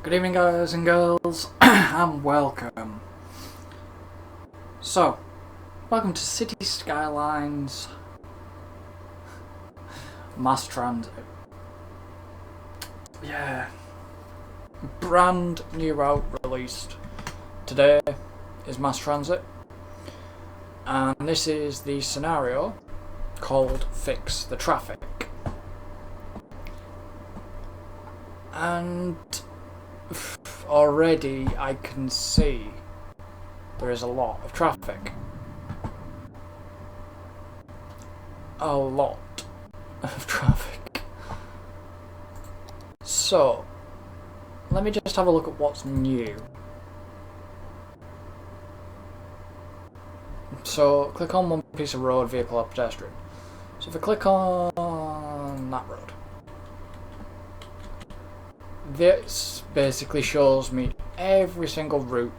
Good evening, guys and girls, and welcome. So, welcome to City Skylines Mass Transit. Yeah, brand new route released today is Mass Transit, and this is the scenario called Fix the Traffic. And already I can see there is a lot of traffic. A lot of traffic. So, let me just have a look at what's new. So, click on one piece of road, vehicle or pedestrian. So if I click on that road, this basically shows me every single route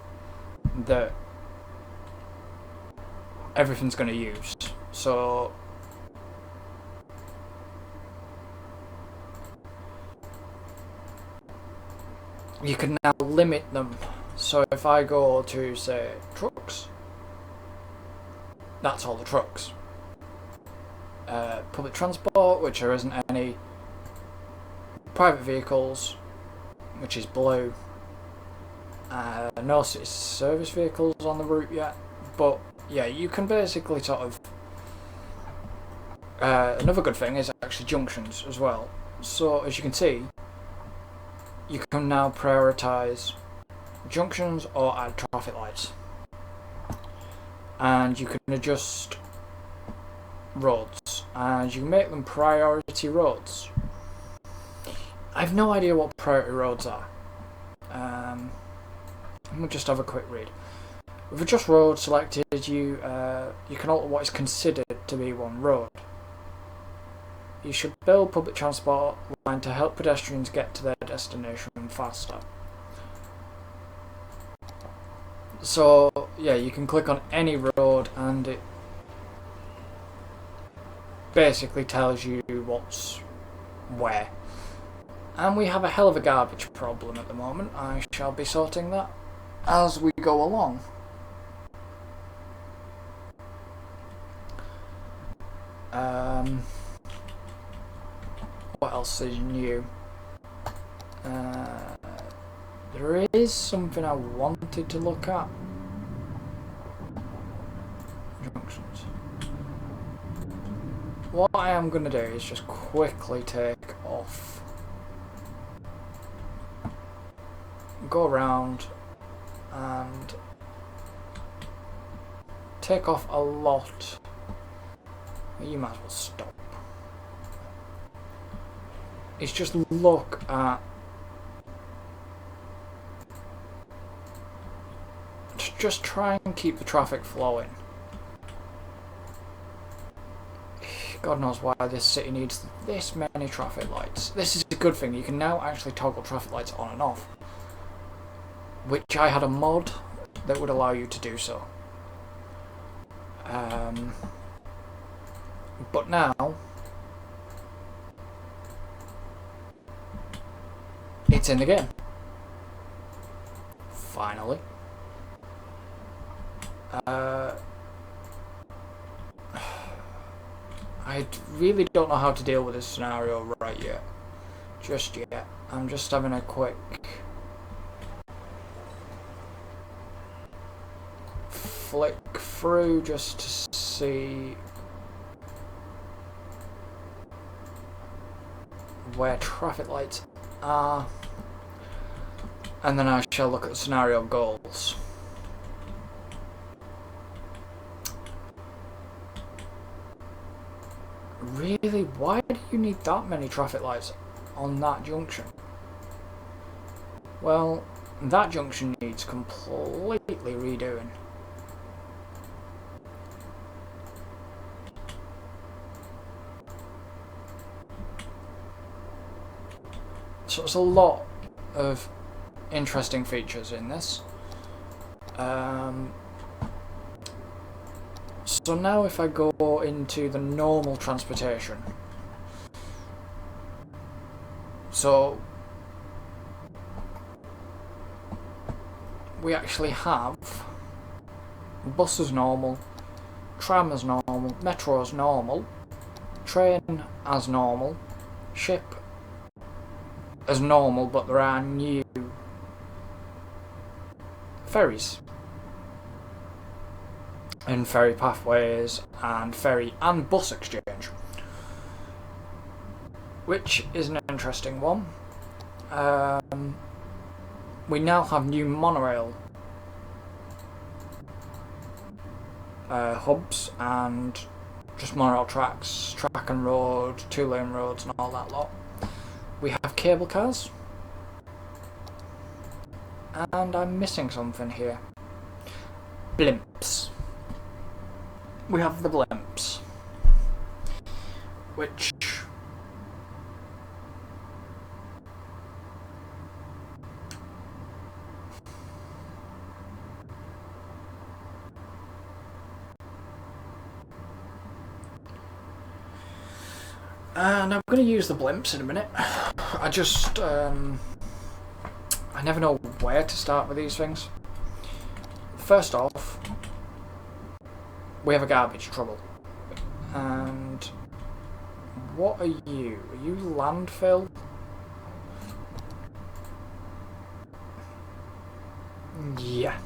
that everything's going to use. So you can now limit them. So if I go to, say, trucks, that's all the trucks. Public transport, which there isn't any. Private vehicles, which is blue. No city service vehicles on the route yet, but yeah, you can basically sort of. Another good thing is actually junctions as well. So as you can see, you can now prioritise junctions or add traffic lights, and you can adjust roads, and you can make them priority roads. I have no idea what priority roads are. We'll just have a quick read. With adjust road selected, you can alter what is considered to be one road. You should build public transport line to help pedestrians get to their destination faster. So yeah, you can click on any road and it basically tells you what's where. And we have a hell of a garbage problem at the moment. I shall be sorting that as we go along. What else is new? There is something I wanted to look at. Junctions. What I am going to do is just quickly take off. Go around and take off a lot. You might as well stop. It's just look at just try and keep the traffic flowing. God knows why this city needs this many traffic lights. This is a good thing. You can now actually toggle traffic lights on and off, which I had a mod that would allow you to do so. But now it's in the game. Finally. I really don't know how to deal with this scenario right yet. Just yet. I'm just having a quick flick through just to see where traffic lights are, and then I shall look at the scenario goals. Really? Why do you need that many traffic lights on that junction? Well, that junction needs completely redoing. So there's a lot of interesting features in this. So now if I go into the normal transportation, so we actually have bus as normal, tram as normal, metro as normal, train as normal, ship as normal, but there are new ferries and ferry pathways and ferry and bus exchange, which is an interesting one. We now have new monorail hubs and just monorail tracks, track and road, 2-lane roads and all that lot. We have cable cars, and I'm missing something here. Blimps. We have the blimps, which and I'm going to use the blimps in a minute. I just I never know where to start with these things. First off, we have a garbage trouble. And what are you? Are you landfill? Yeah.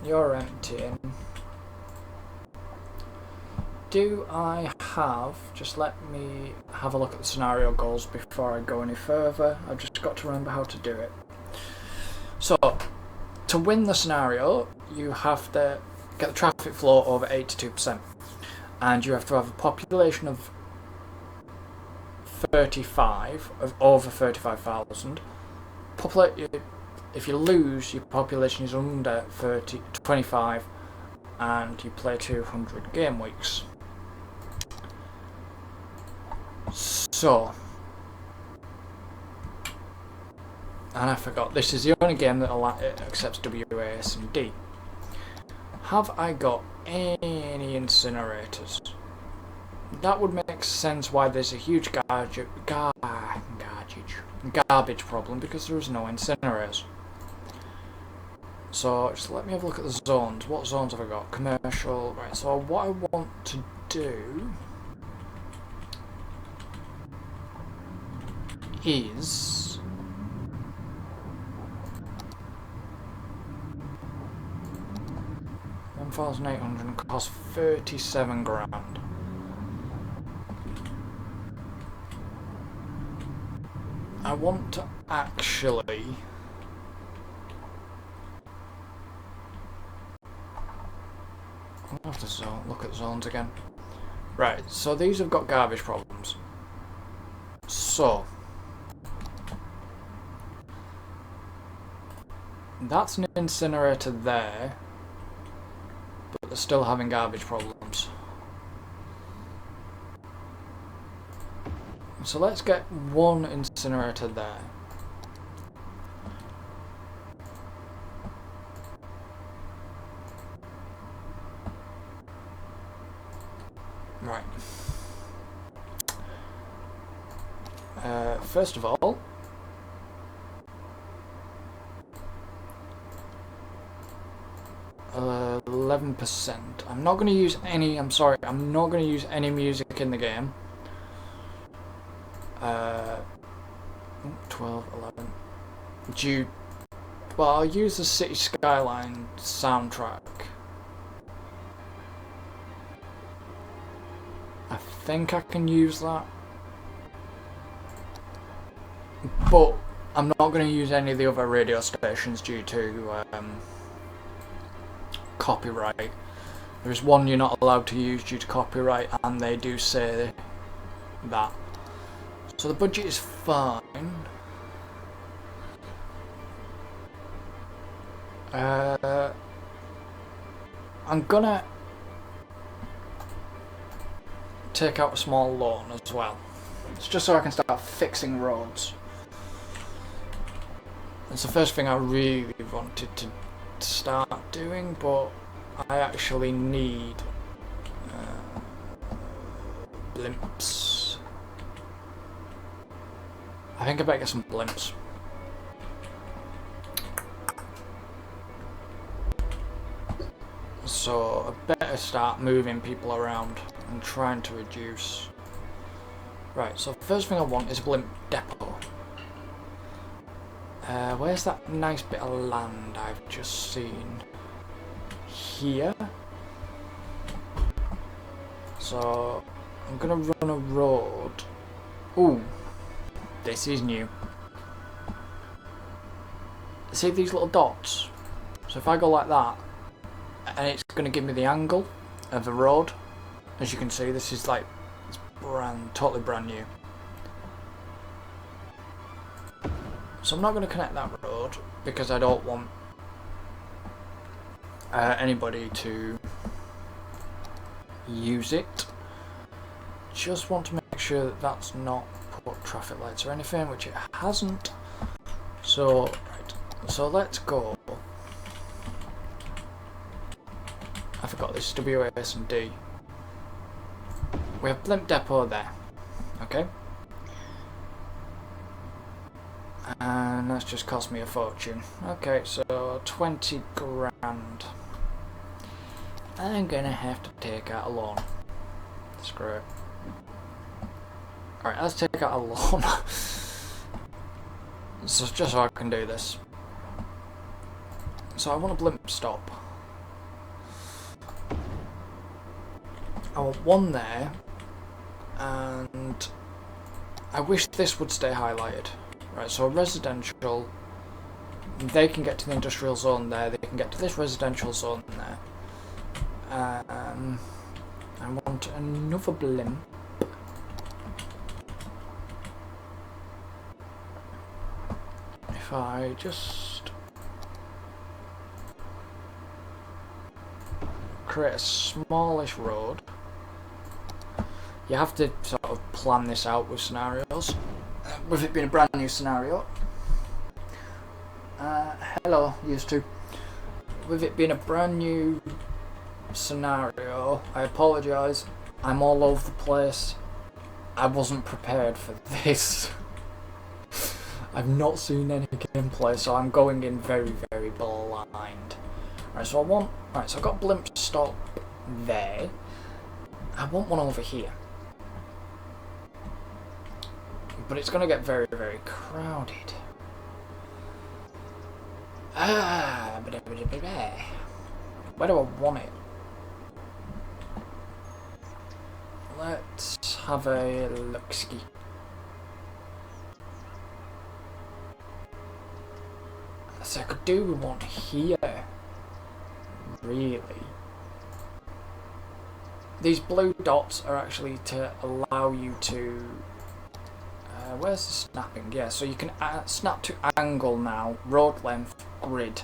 You're emptying. Do I have... Just let me have a look at the scenario goals before I go any further. I've just got to remember how to do it. So, to win the scenario, you have to get the traffic flow over 82%. And you have to have a population of 35, of over 35,000. If you lose, your population is under 25 and you play 200 game weeks. So, and I forgot, this is the only game that accepts WAS and D. Have I got any incinerators? That would make sense why there's a huge garbage problem, because there is no incinerators. So just let me have a look at the zones. What zones have I got? Commercial. Right, so what I want to do is 1,800 and cost 37 grand. I want to actually I'll have to look at zones again. Right, so these have got garbage problems. So that's an incinerator there, but they're still having garbage problems. So let's get one incinerator there. Right. First of all, %. I'm not going to use any. I'm sorry. I'm not going to use any music in the game. 12, 11. Well, I'll use the City Skylines soundtrack. I think I can use that. But I'm not going to use any of the other radio stations due to copyright. There's one you're not allowed to use due to copyright, and they do say that. So the budget is fine. I'm gonna take out a small loan as well. It's just so I can start fixing roads. It's the first thing I really wanted to start doing, but I actually need blimps. I think I better get some blimps. So I better start moving people around and trying to reduce. Right, so the first thing I want is a blimp depot. Where's that nice bit of land I've just seen? Here. So I'm gonna run a road. Ooh, this is new. See these little dots? So if I go like that, and it's gonna give me the angle of the road. As you can see, this is like it's totally brand new. So I'm not going to connect that road because I don't want anybody to use it. Just want to make sure that that's not put traffic lights or anything, which it hasn't. So right, so let's go. I forgot this is W, A, S and D. We have blimp depot there. Okay. And that's just cost me a fortune. Okay, so 20 grand. I'm gonna have to take out a loan. Screw it. Alright, let's take out a loan. So just so I can do this. So I want a blimp stop. I want one there. And I wish this would stay highlighted. Right, so residential, they can get to the industrial zone there, they can get to this residential zone there. I want another blimp. If I just create a smallish road, you have to sort of plan this out with scenarios. With it being a brand new scenario. Hello, used to. With it being a brand new scenario, I apologise. I'm all over the place. I wasn't prepared for this. I've not seen any gameplay, so I'm going in very, very blind. Right, so I want. Right, so I've got blimp stop there. I want one over here. But it's going to get very, very crowded. Where do I want it? Let's have a look-ski. So I could do one here. Really? These blue dots are actually to allow you to... where's the snapping? Yeah, so you can snap to angle now, road length, grid,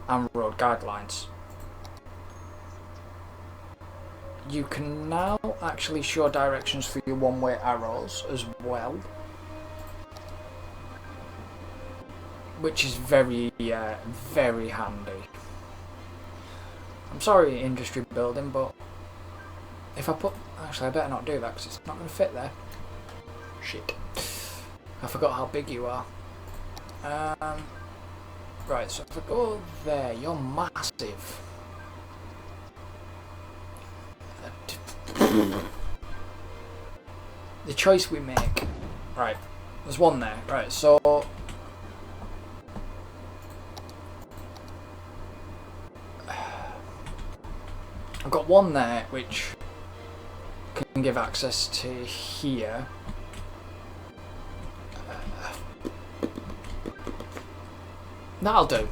and road guidelines. You can now actually show directions for your one-way arrows as well, which is very, very handy. I'm sorry, industry building, but if I put... Actually, I better not do that because it's not going to fit there. Shit. I forgot how big you are. Right, so if I go there, you're massive. The choice we make. Right, there's one there. Right, so... I've got one there which can give access to here. That'll do.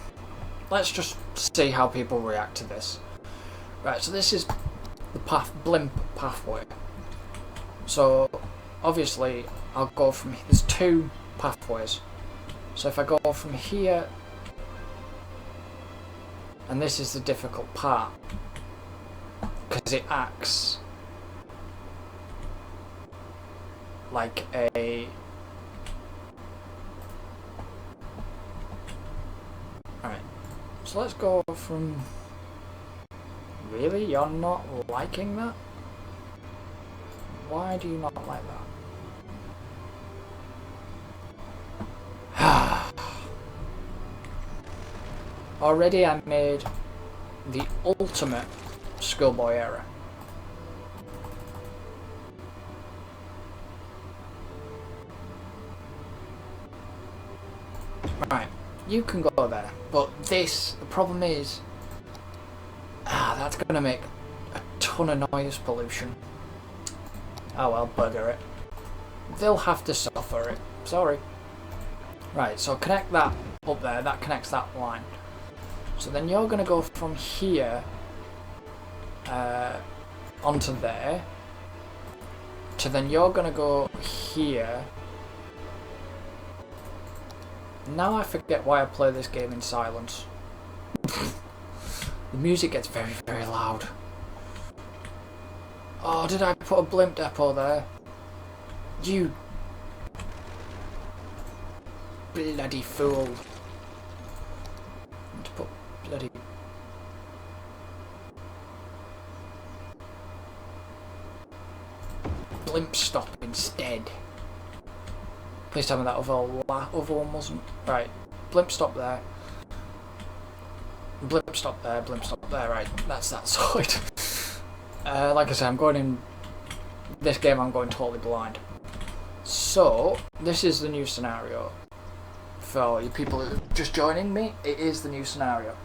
Let's just see how people react to this. Right, so this is the blimp pathway. So obviously I'll go from... There's two pathways. So if I go from here... And this is the difficult part. Because it acts like a... Alright, so let's go from... Really? You're not liking that? Why do you not like that? Already I made the ultimate schoolboy error. Right, you can go there, but this, the problem is, that's going to make a ton of noise pollution. Oh well, bugger it. They'll have to suffer it, sorry. Right, so connect that up there, that connects that line. So then you're going to go from here onto there, to then you're going to go here. Now I forget why I play this game in silence. The music gets very, very loud. Oh, did I put a blimp depot there? You bloody fool. I need to put bloody... blimp stop instead. Please tell me that other one wasn't. Right, blimp stop there. Blimp stop there, blimp stop there, right, that's that sorted. Like I said, I'm going in this game, I'm going totally blind. So, this is the new scenario. For you people who are just joining me, it is the new scenario.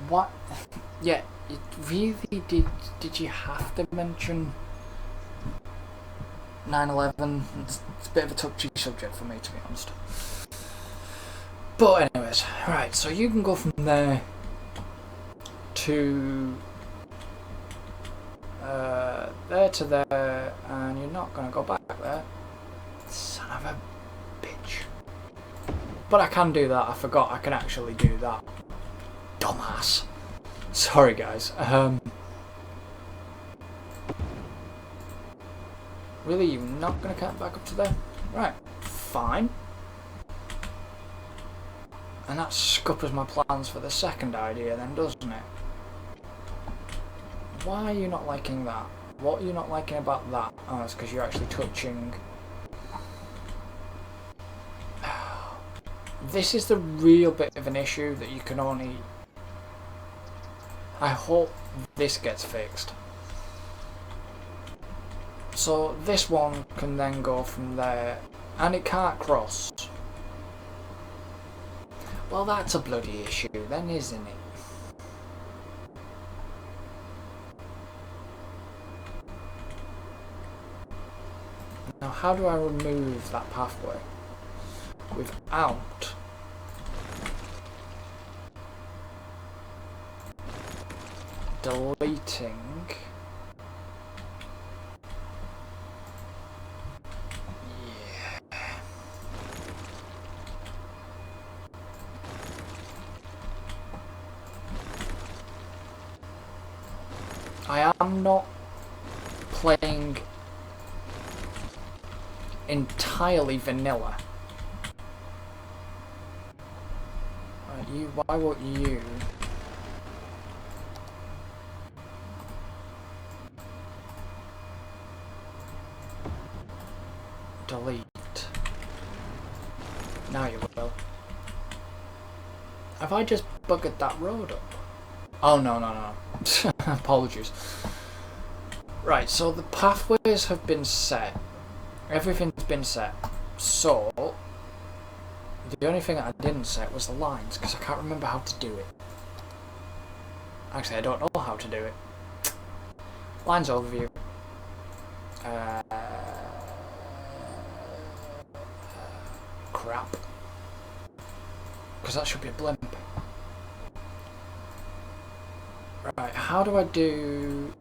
What? Yeah, it really did you have to mention 9/11? It's a bit of a touchy subject for me, to be honest. But anyways, right, so you can go from there to there to there, and you're not gonna go back there. Son of a bitch. But I can do that, I forgot I can actually do that. Dumbass. Sorry guys. Really, you're not gonna come back up to there? Right, fine. And that scuppers my plans for the second idea then, doesn't it? Why are you not liking that? What are you not liking about that? Oh, it's because you're actually touching... This is the real bit of an issue that you can only... I hope this gets fixed. So this one can then go from there, and it can't cross. Well, that's a bloody issue then, isn't it? Now, how do I remove that pathway without deleting I am not playing entirely vanilla. Right, you, why won't you? Delete. Now you will. Have I just buggered that road up? Oh no. Apologies. Right, so the pathways have been set. Everything's been set. So the only thing that I didn't set was the lines, because I can't remember how to do it. Actually, I don't know how to do it. Lines overview. Crap. Because that should be a blimp. Right, how do I do...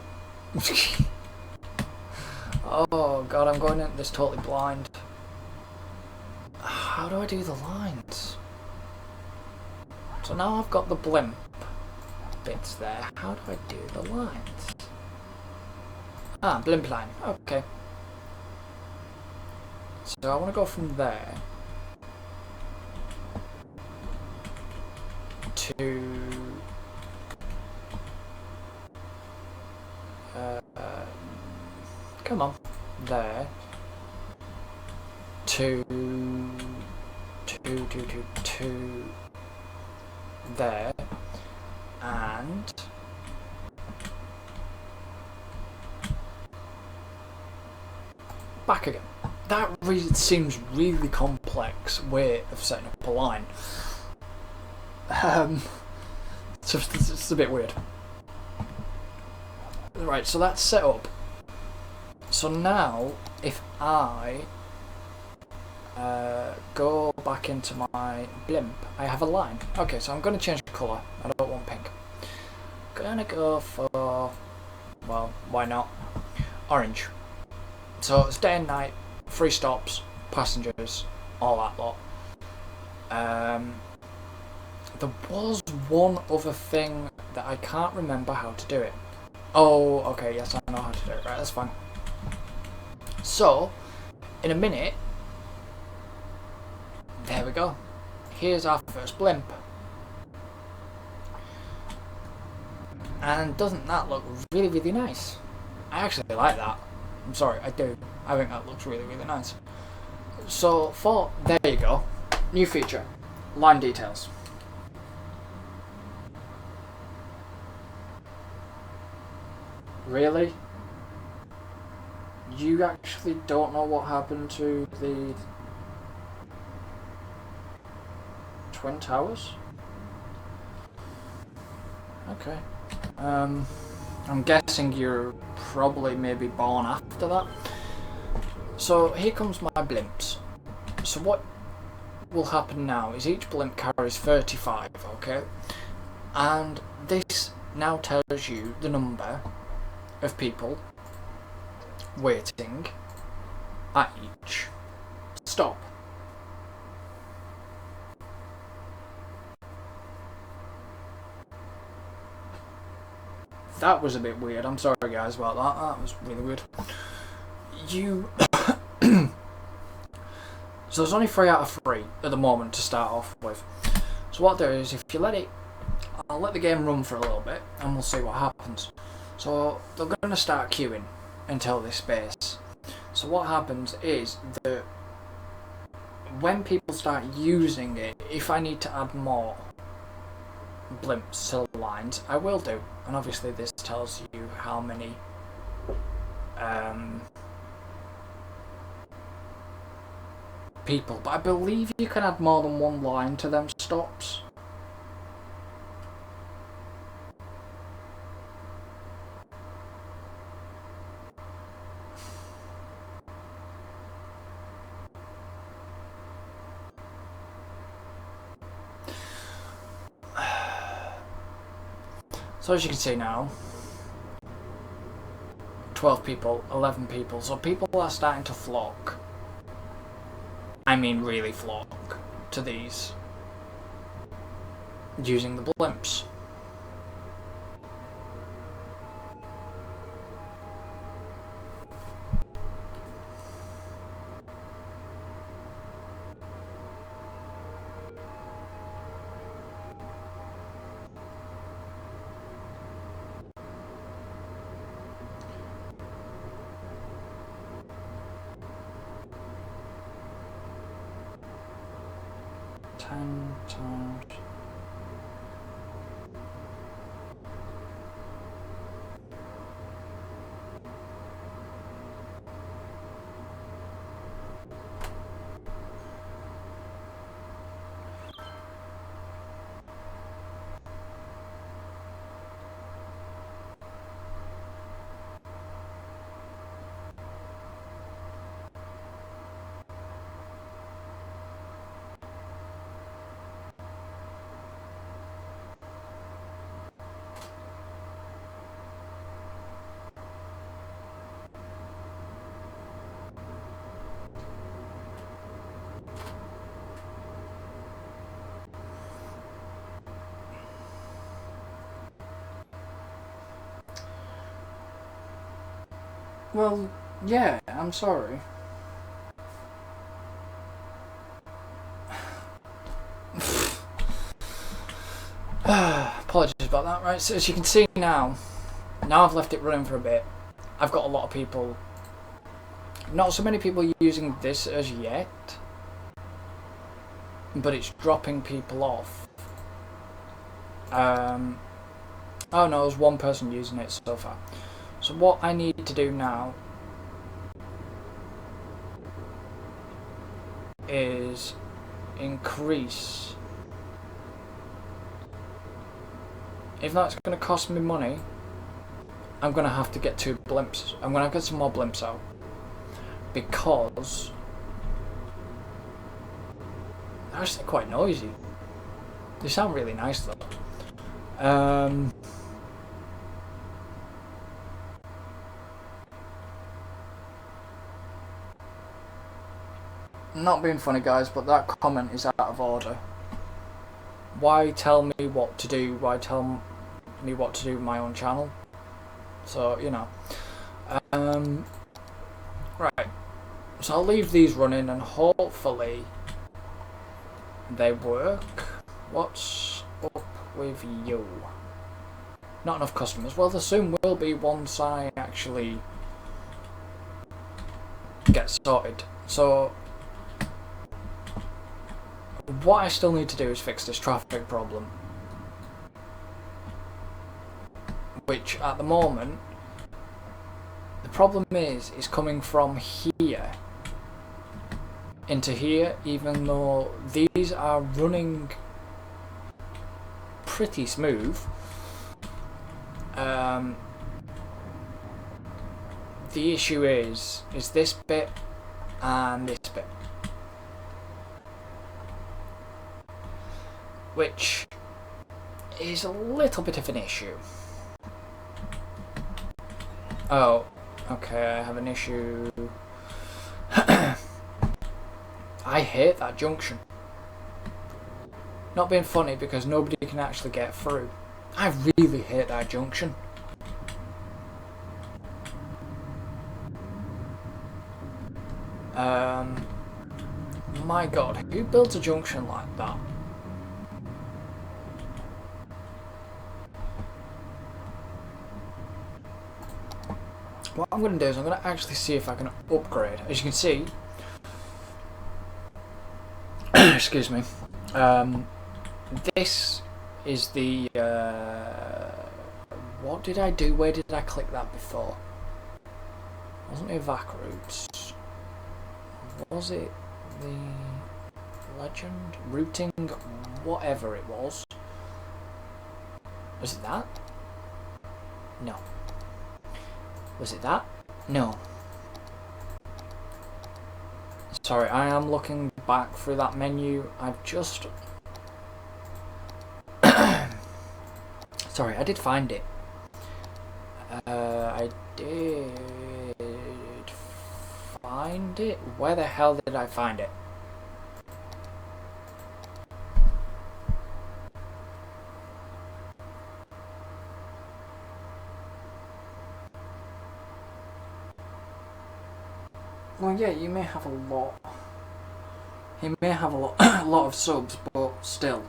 Oh god, I'm going into this totally blind. How do I do the lines? So now I've got the blimp bits there. How do I do the lines? Ah, blimp line. Okay. So I want to go from there to come on, there, to there, and back again. That seems really complex way of setting up a line. It's just a bit weird. Right, so that's set up. So now, if I go back into my blimp, I have a line. Okay, so I'm going to change the colour. I don't want pink. Gonna go for, well, why not? Orange. So it's day and night, 3 stops, passengers, all that lot. There was one other thing that I can't remember how to do it. Oh, okay, yes, I know how to do it. Right, that's fine. So, in a minute, there we go. Here's our first blimp. And doesn't that look really, really nice? I actually like that. I'm sorry, I do. I think that looks really, really nice. So, there you go. New feature. Line details. Really? You actually don't know what happened to the Twin Towers? Okay. I'm guessing you're probably maybe born after that. So here comes my blimps. So what will happen now is each blimp carries 35, okay? And this now tells you the number of people waiting at each stop. That was a bit weird. I'm sorry guys about that. That was really weird. So there's only 3 out of 3 at the moment to start off with. So what I'll do is, if you I'll let the game run for a little bit and we'll see what happens. So they're going to start queuing until this space. So what happens is that when people start using it, if I need to add more blimps to the lines, I will do. And obviously this tells you how many people, but I believe you can add more than 1 line to them stops. So as you can see now, 12 people, 11 people, so people are starting to flock. I mean really flock to these, using the blimps. Times. Well, yeah, I'm sorry. Apologies about that. Right, so as you can see now I've left it running for a bit. I've got a lot of people Not so many people using this as yet, but it's dropping people off. Oh no, there's one person using it so far. So what I need to do now is increase. If that's going to cost me money, I'm going to have to get 2 blimps. I'm going to get some more blimps out. Because they're actually quite noisy. They sound really nice though. Not being funny guys, but that comment is out of order. Why tell me what to do? Why tell me what to do with my own channel? So, you know. Right. So I'll leave these running and hopefully they work. What's up with you? Not enough customers. Well, there soon will be once I actually get sorted. So what I still need to do is fix this traffic problem, which at the moment the problem is coming from here into here, even though these are running pretty smooth. The issue is this bit and this bit, which is a little bit of an issue. Oh, okay, I have an issue. I hate that junction. Not being funny, because nobody can actually get through. I really hate that junction. My god, who builds a junction like that? What I'm going to do is I'm going to actually see if I can upgrade. As you can see, excuse me, this is the, what did I do? Where did I click that before? Wasn't it Vac Routes? Was it the Legend? Routing? Whatever it was. Was it that? No. Was it that? No. Sorry, I am looking back through that menu. I've just... Sorry, I did find it. I did find it? Where the hell did I find it? Well, yeah, you may have a lot. He may have a lot, a lot of subs, but still.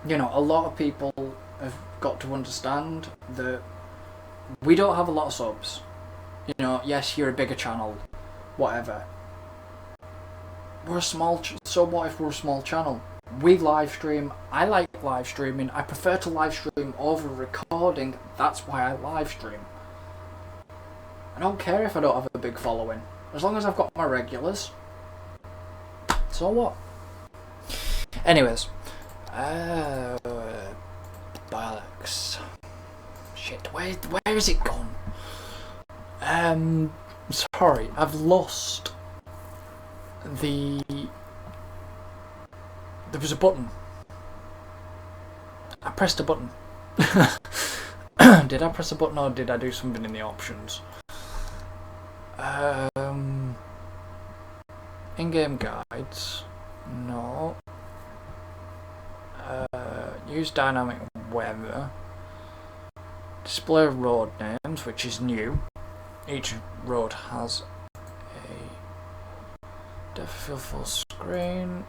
You know, a lot of people have got to understand that we don't have a lot of subs. You know, yes, you're a bigger channel, whatever. We're a small, so what if we're a small channel? We live stream. I like live streaming. I prefer to live stream over recording. That's why I live stream. I don't care if I don't have a big following, as long as I've got my regulars. So what? Anyways, bollocks. Shit, where is it gone? Sorry, I've lost the. There was a button. I pressed a button. Did I press a button or did I do something in the options? In-game guides. No. Use dynamic weather. Display road names, which is new. Each road has a depth of field full screen.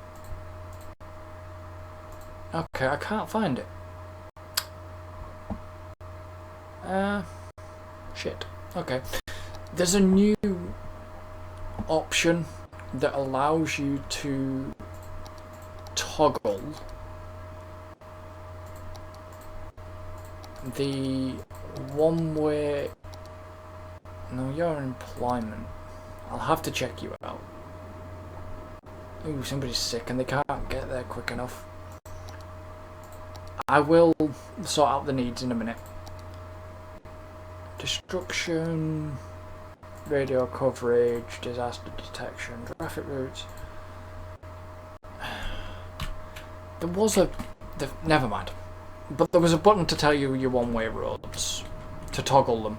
Okay, I can't find it. Shit. Okay. There's a new option that allows you to toggle the one-way... No, you're in employment. I'll have to check you out. Ooh, somebody's sick and they can't get there quick enough. I will sort out the needs in a minute. Destruction, radio coverage, disaster detection, traffic routes. There was a... never mind. But there was a button to tell you your one-way roads. To toggle them.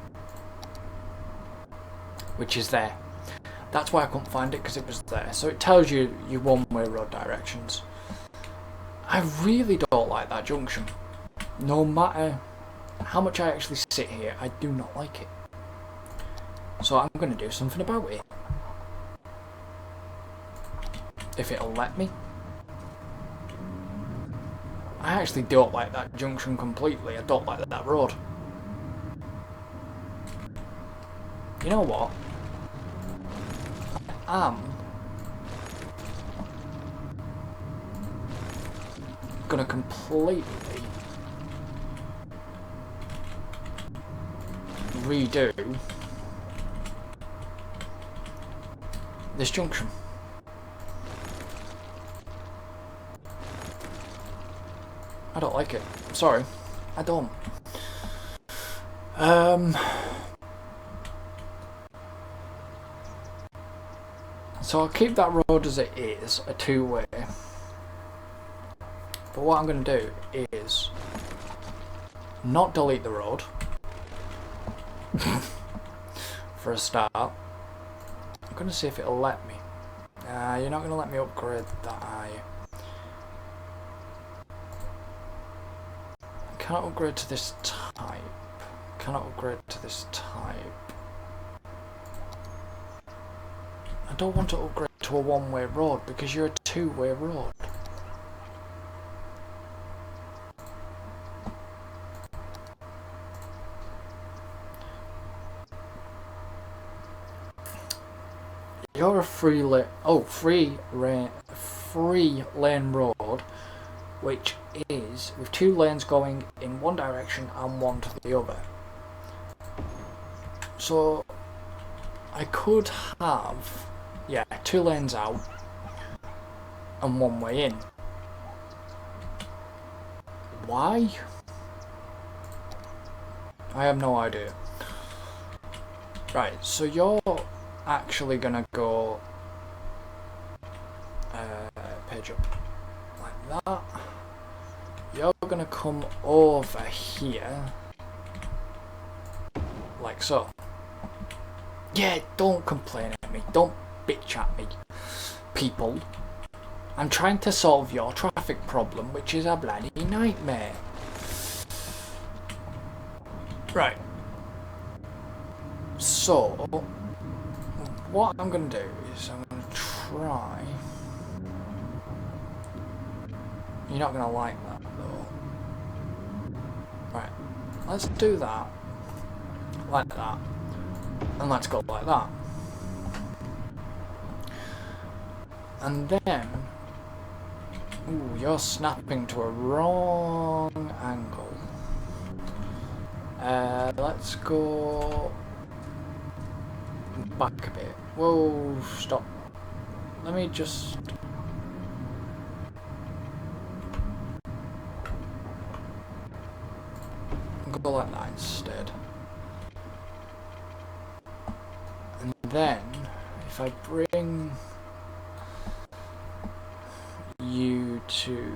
Which is there. That's why I couldn't find it, because it was there. So it tells you your one-way road directions. I really don't like that junction. No matter how much I actually sit here, I do not like it. So I'm going to do something about it. If it'll let me. I actually don't like that junction completely. I don't like that road. You know what? I'm gonna completely redo this junction. I don't like it. Sorry, I don't. So I'll keep that road as it is, a two-way. But what I'm going to do is not delete the road for a start. I'm going to see if it'll let me. You're not going to let me upgrade that, are you? Cannot upgrade to this type. Cannot upgrade to this type. I don't want to upgrade to a one-way road because you're a two-way road. You're a free lane road, which is with two lanes going in one direction and one to the other. So I could have, yeah, two lanes out and one way in. Why? I have no idea. Right, so you're actually gonna go page up like that. You're gonna come over here like so. Yeah, don't complain at me, don't bitch at me, people. I'm trying to solve your traffic problem, which is a bloody nightmare. Right. So, what I'm going to do is I'm going to try... You're not going to like that, though. Right. Let's do that. Like that. And let's go like that. And then... Ooh, you're snapping to a wrong angle. Let's go back a bit. Whoa, stop. Let me just... go like that instead. And then, if I bring you to...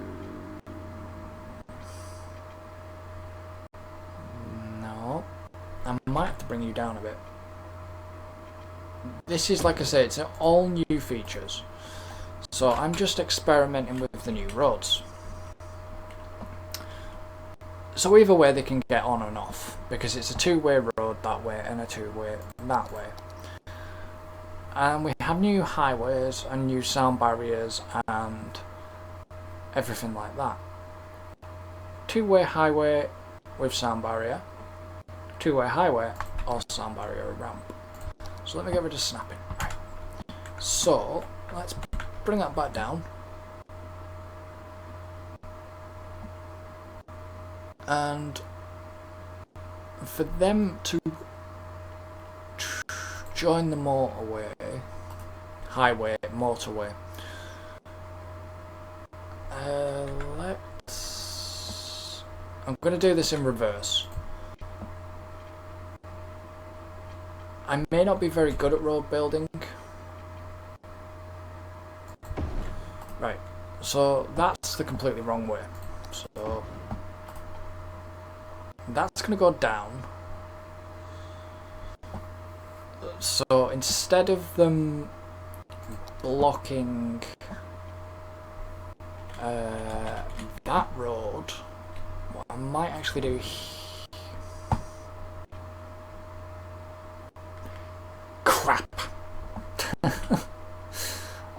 No. I might have to bring you down a bit. This is, like I say, it's all new features. So I'm just experimenting with the new roads. So either way they can get on and off, because it's a two-way road that way and a two-way that way. And we have new highways and new sound barriers and everything like that. Two-way highway with sound barrier. two-way highway or sound barrier ramp. So let me get rid of snapping. Right. So let's bring that back down. And for them to join the motorway, motorway, I'm going to do this in reverse. I may not be very good at road building. Right, so that's the completely wrong way. So that's going to go down. So instead of them blocking that road, what I might actually do crap.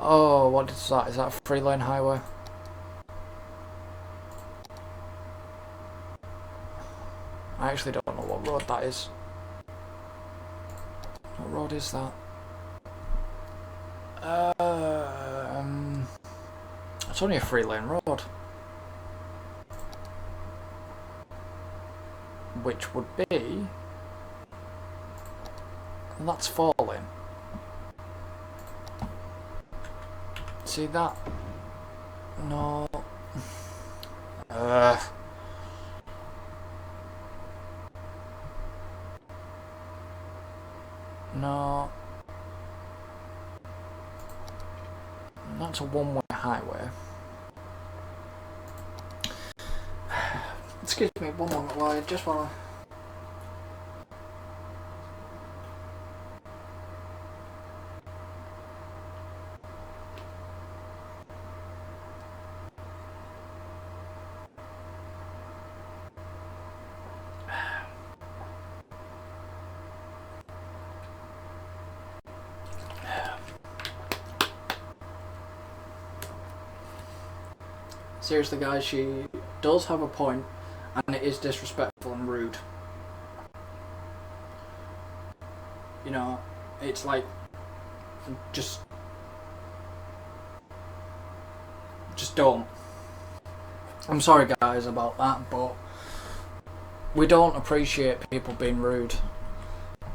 Oh, what is that? Is that a 3-lane highway? I actually don't know what road that is. What road is that? It's only a 3-lane road. Which would be... that's 4-lane. See that? No. No. That's a one-way highway. Excuse me, one moment while I just want to... Seriously guys, she does have a point, and it is disrespectful and rude. You know, it's like, just don't. I'm sorry guys about that, but we don't appreciate people being rude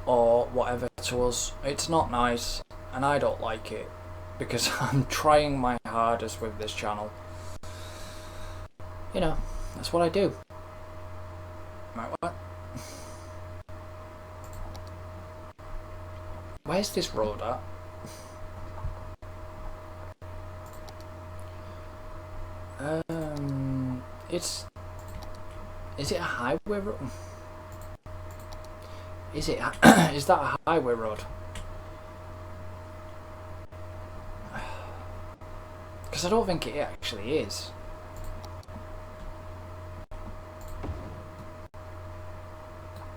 or whatever to us. It's not nice, and I don't like it, because I'm trying my hardest with this channel. You know, that's what I do. Right, what? Where's this road at? Is it a highway road? Is it? Is that a highway road? Because I don't think it actually is.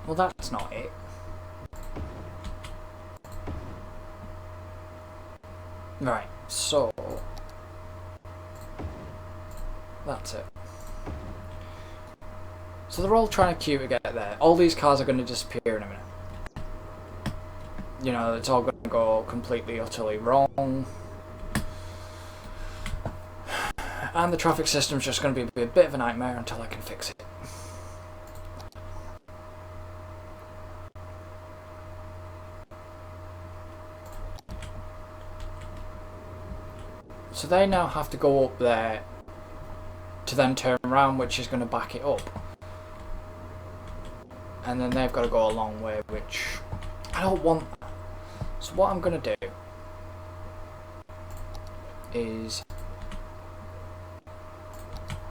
Well, that's not it. Right, so that's it. So they're all trying to queue to get there. All these cars are going to disappear in a minute. You know, it's all going to go completely, utterly wrong. And the traffic system's just going to be a bit of a nightmare until I can fix it. So they now have to go up there to then turn around, which is going to back it up. And then they've got to go a long way, which I don't want. So what I'm going to do is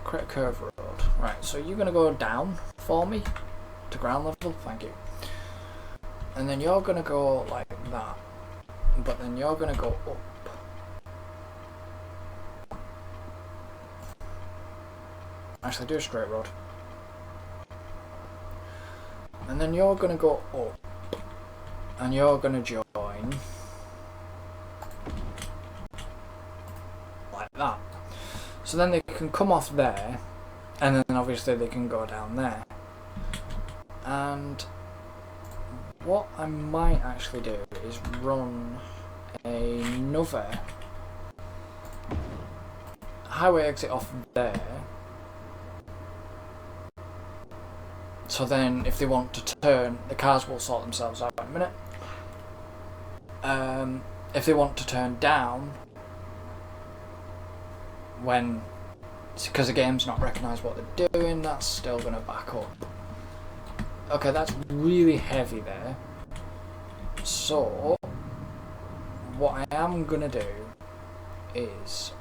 create a curve road. Right, so you're going to go down for me to ground level, thank you. And then you're going to go like that, but then you're going to go up. Actually, do a straight road. And then you're going to go up. And you're going to join. Like that. So then they can come off there. And then obviously they can go down there. And what I might actually do is run another highway exit off there. So then if they want to turn, the cars will sort themselves out in a minute. If they want to turn down, because the game's not recognised what they're doing, that's still going to back up. Okay, that's really heavy there. So, what I am going to do is,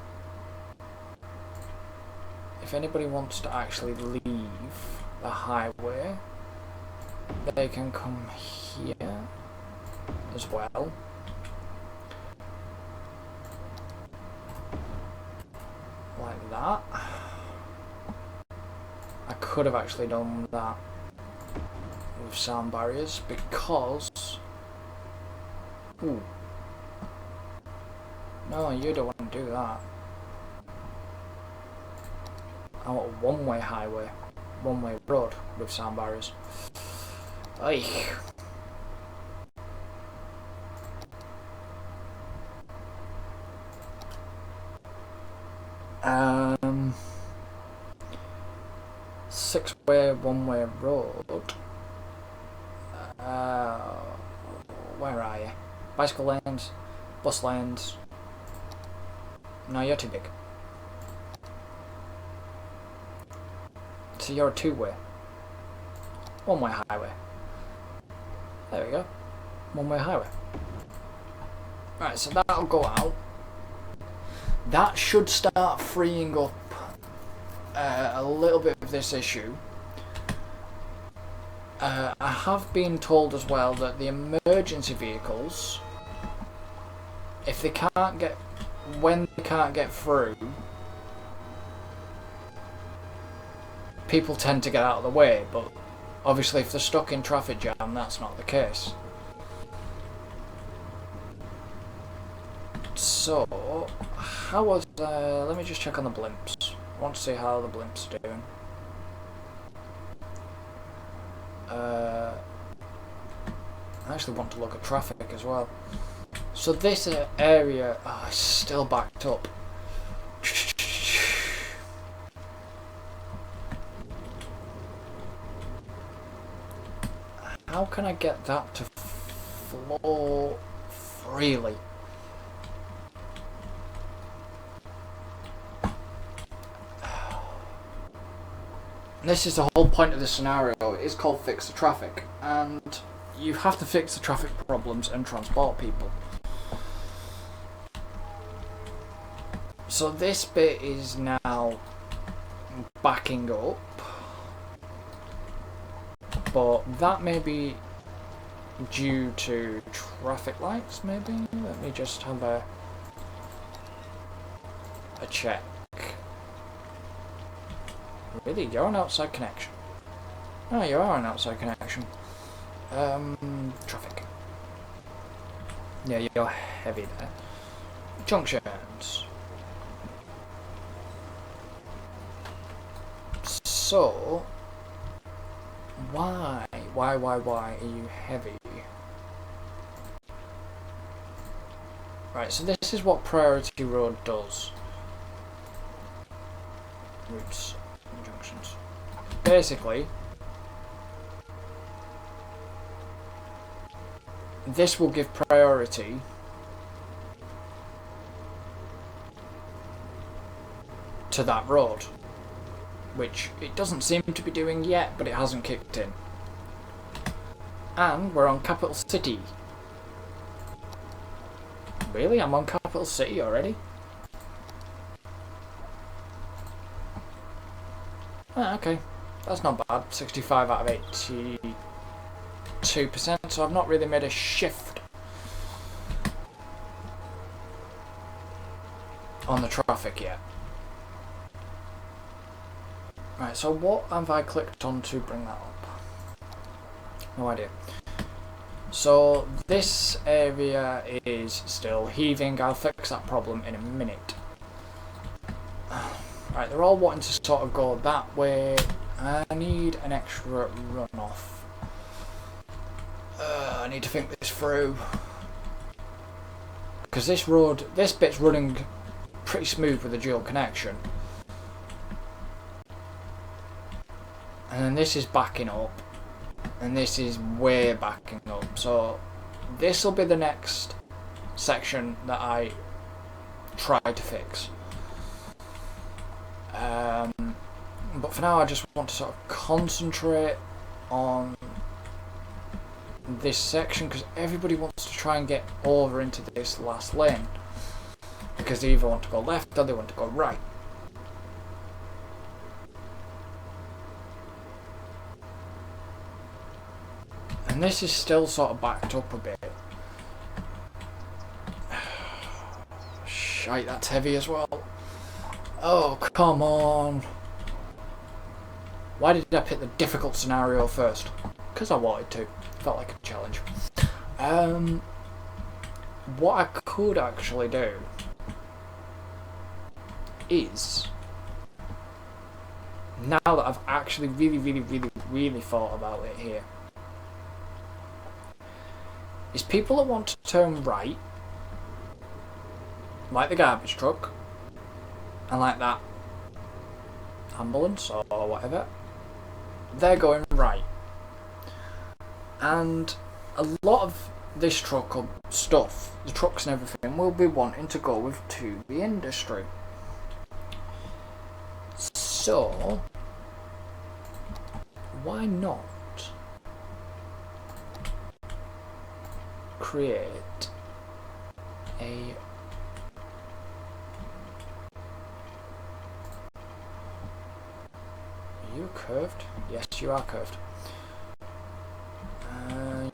if anybody wants to actually leave the highway, they can come here as well. Like that. I could have actually done that with sound barriers because... Ooh. No, you don't want to do that. I want a one-way highway, one-way road with sound barriers. Aye. Six-way, one-way road. Where are you? Bicycle lanes, bus lanes. No, you're too big. So you're a two-way. One-way highway. There we go. One-way highway. Right, so that'll go out. That should start freeing up a little bit of this issue. I have been told as well that the emergency vehicles, if they can't get, when they can't get through, people tend to get out of the way, but obviously if they're stuck in traffic jam, that's not the case. So, how was, let me just check on the blimps. I want to see how the blimps are doing. I actually want to look at traffic as well. So this area is still backed up. How can I get that to flow freely? This is the whole point of this scenario. It is called Fix the Traffic, and you have to fix the traffic problems and transport people. So this bit is now backing up, but that may be due to traffic lights, maybe? Let me just have a check. Really? You're an outside connection. Oh, you are an outside connection. Traffic. Yeah, you're heavy there. Junctions. So, why are you heavy? Right, so this is what Priority Road does. Routes and junctions. Basically, this will give priority to that road, which it doesn't seem to be doing yet, but it hasn't kicked in. And we're on Capital City. Really? I'm on Capital City already? Ah, okay. That's not bad. 65 out of 82%, so I've not really made a shift on the traffic yet. Right, so what have I clicked on to bring that up? No idea. So this area is still heaving. I'll fix that problem in a minute. Right, they're all wanting to sort of go that way. I need an extra runoff. I need to think this through. Because this bit's running pretty smooth with a dual connection. And then this is backing up. And this is way backing up. So this will be the next section that I try to fix. But for now I just want to sort of concentrate on this section, because everybody wants to try and get over into this last lane, because they either want to go left or they want to go right. And this is still sort of backed up a bit. Shite, that's heavy as well. Oh, come on. Why did I pick the difficult scenario first? Because I wanted to. Felt like a challenge. What I could actually do is, now that I've actually really thought about it here, is people that want to turn right, like the garbage truck, and like that ambulance or whatever, they're going right. And a lot of this truck or stuff, the trucks and everything, will be wanting to go with to the industry. So why not create a Are you curved? Yes, you are curved.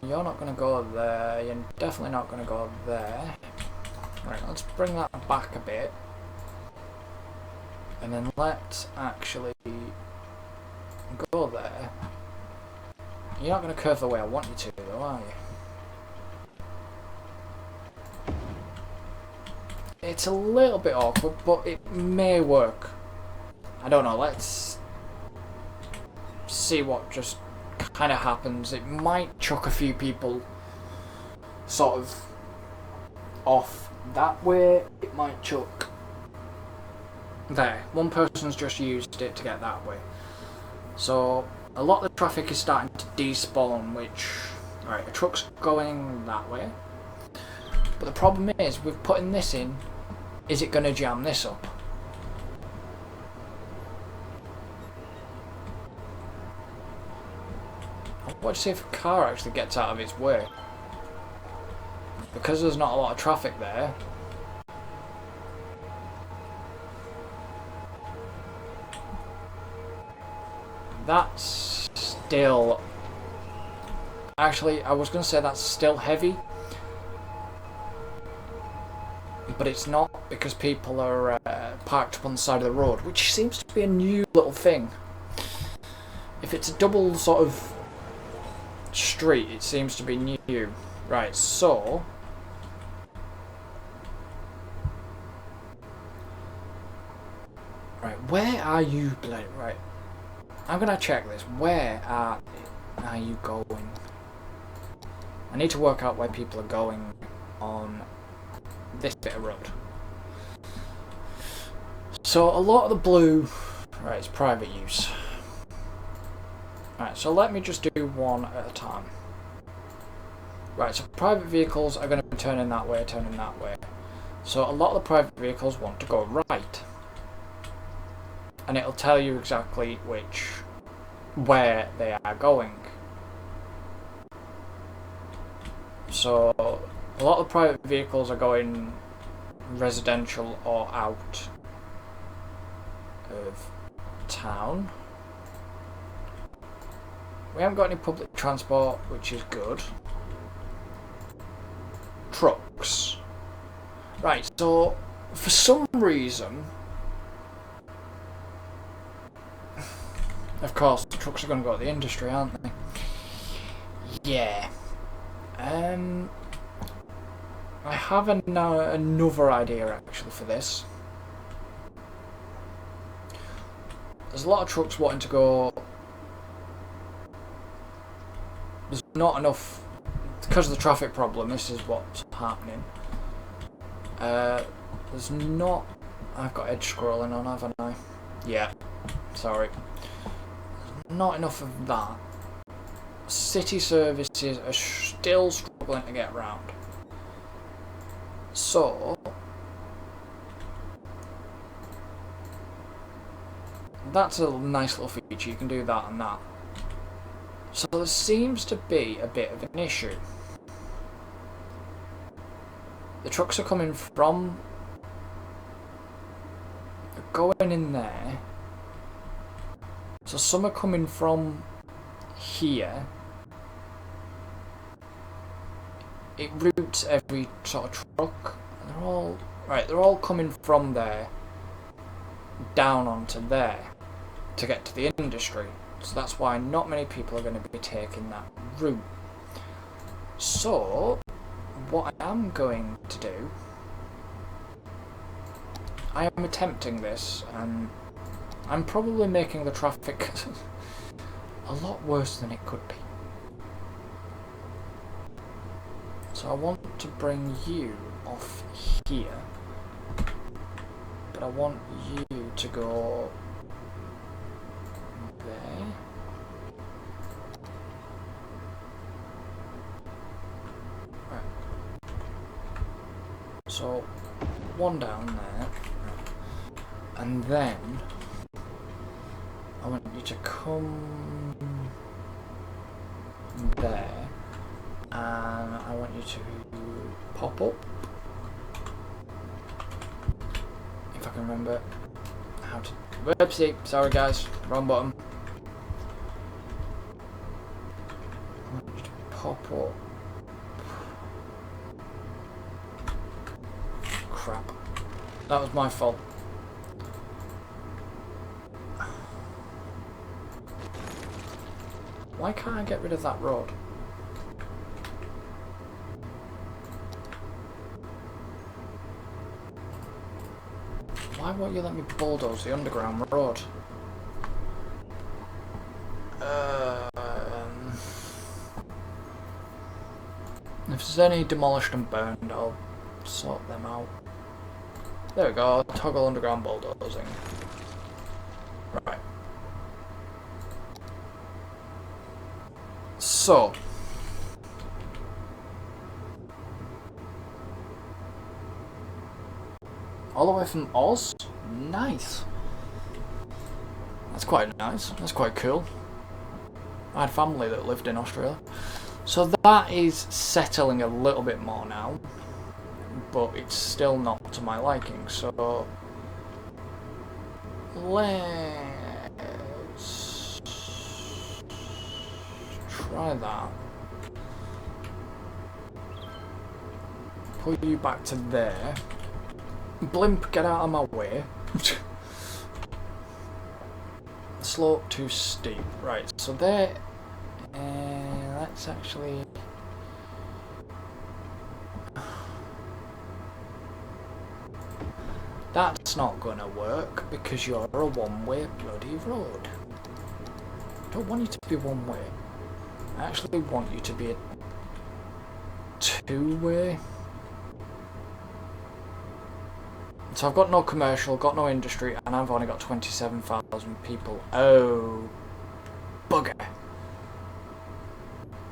You're not going to go there. You're definitely not going to go there. Right, let's bring that back a bit. And then let's actually go there. You're not going to curve the way I want you to, though, are you? It's a little bit awkward, but it may work. I don't know, let's see what just kind of happens. It might chuck a few people sort of off that way. It might chuck there. One person's just used it to get that way. So a lot of the traffic is starting to despawn, which, right, a truck's going that way. But the problem is, with putting this in, is it going to jam this up? Watch see if a car actually gets out of its way. Because there's not a lot of traffic there. That's still... Actually, I was going to say that's still heavy. But it's not, because people are parked up on the side of the road, which seems to be a new little thing. If it's a double sort of street, it seems to be new. Right, so right, where are you, right, I'm gonna check this. Where are you going? I need to work out where people are going on this bit of road. So a lot of the blue, right, it's private use. Right, so let me just do one at a time. Right, so private vehicles are going to be turning that way, turning that way. So a lot of the private vehicles want to go right. And it'll tell you exactly where they are going. So a lot of private vehicles are going residential or out of town. We haven't got any public transport, which is good. Trucks. Right, so for some reason, of course, the trucks are going to go to the industry, aren't they? Yeah. I have another idea actually for this. There's a lot of trucks wanting to go. There's not enough because of the traffic problem, this is what's happening. There's not... I've got edge scrolling on, haven't I? Yeah, sorry. There's not enough of that. City services are still struggling to get around. So... that's a nice little feature, you can do that and that. So there seems to be a bit of an issue. The trucks are coming from... going in there. So some are coming from here. It routes every sort of truck. They're all... right, they're all coming from there down onto there to get to the industry. So that's why not many people are going to be taking that route. So, what I am going to do, I am attempting this, and I'm probably making the traffic a lot worse than it could be. So I want to bring you off here, but I want you to go there. Right. So one down there, and then I want you to come there, and I want you to pop up, if I can remember how to... whoopsie, sorry guys, wrong button. I want you to pop up. Crap, that was my fault. Why can't I get rid of that road? Why won't you let me bulldoze the underground road? If there's any demolished and burned, I'll sort them out. There we go, toggle underground bulldozing. Right. So, all the way from Oz? Nice. That's quite nice. That's quite cool. I had family that lived in Australia. So that is settling a little bit more now, but it's still not to my liking. So let's try that. Pull you back to there. Blimp, get out of my way. Slope too steep. Right, so there. Let's actually. That's not gonna work because you're a one-way bloody road. I don't want you to be one-way. I actually want you to be a two-way. So I've got no commercial, got no industry, and I've only got 27,000 people. Oh, bugger.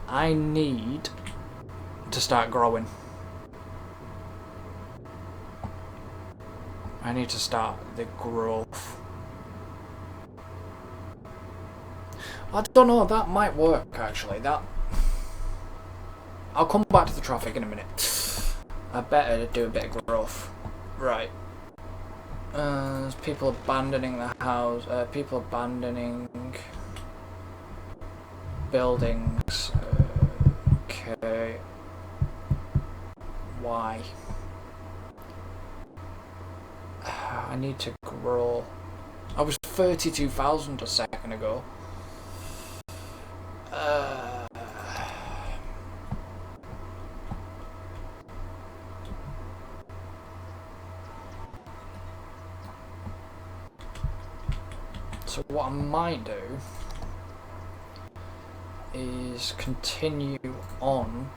I need to start growing. I need to start the growth. I don't know, that might work actually. That I'll come back to the traffic in a minute. I better do a bit of growth. Right. There's people abandoning the house, people abandoning buildings. Okay. Why? I need to grow. I was 32,000 a second ago. So what I might do is continue on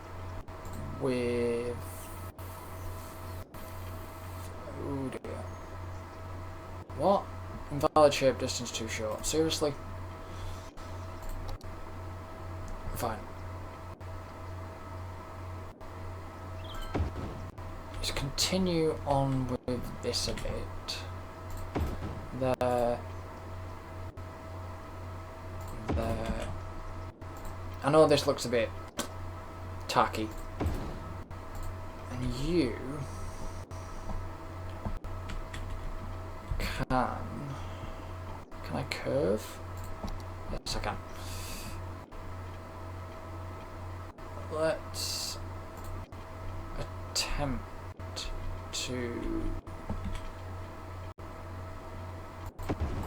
with... Oh dear. What? Invalid shape, distance too short. Seriously? Fine. Let's continue on with this a bit. There. There. I know this looks a bit tacky. And you can I curve? Yes, I can. Let's attempt to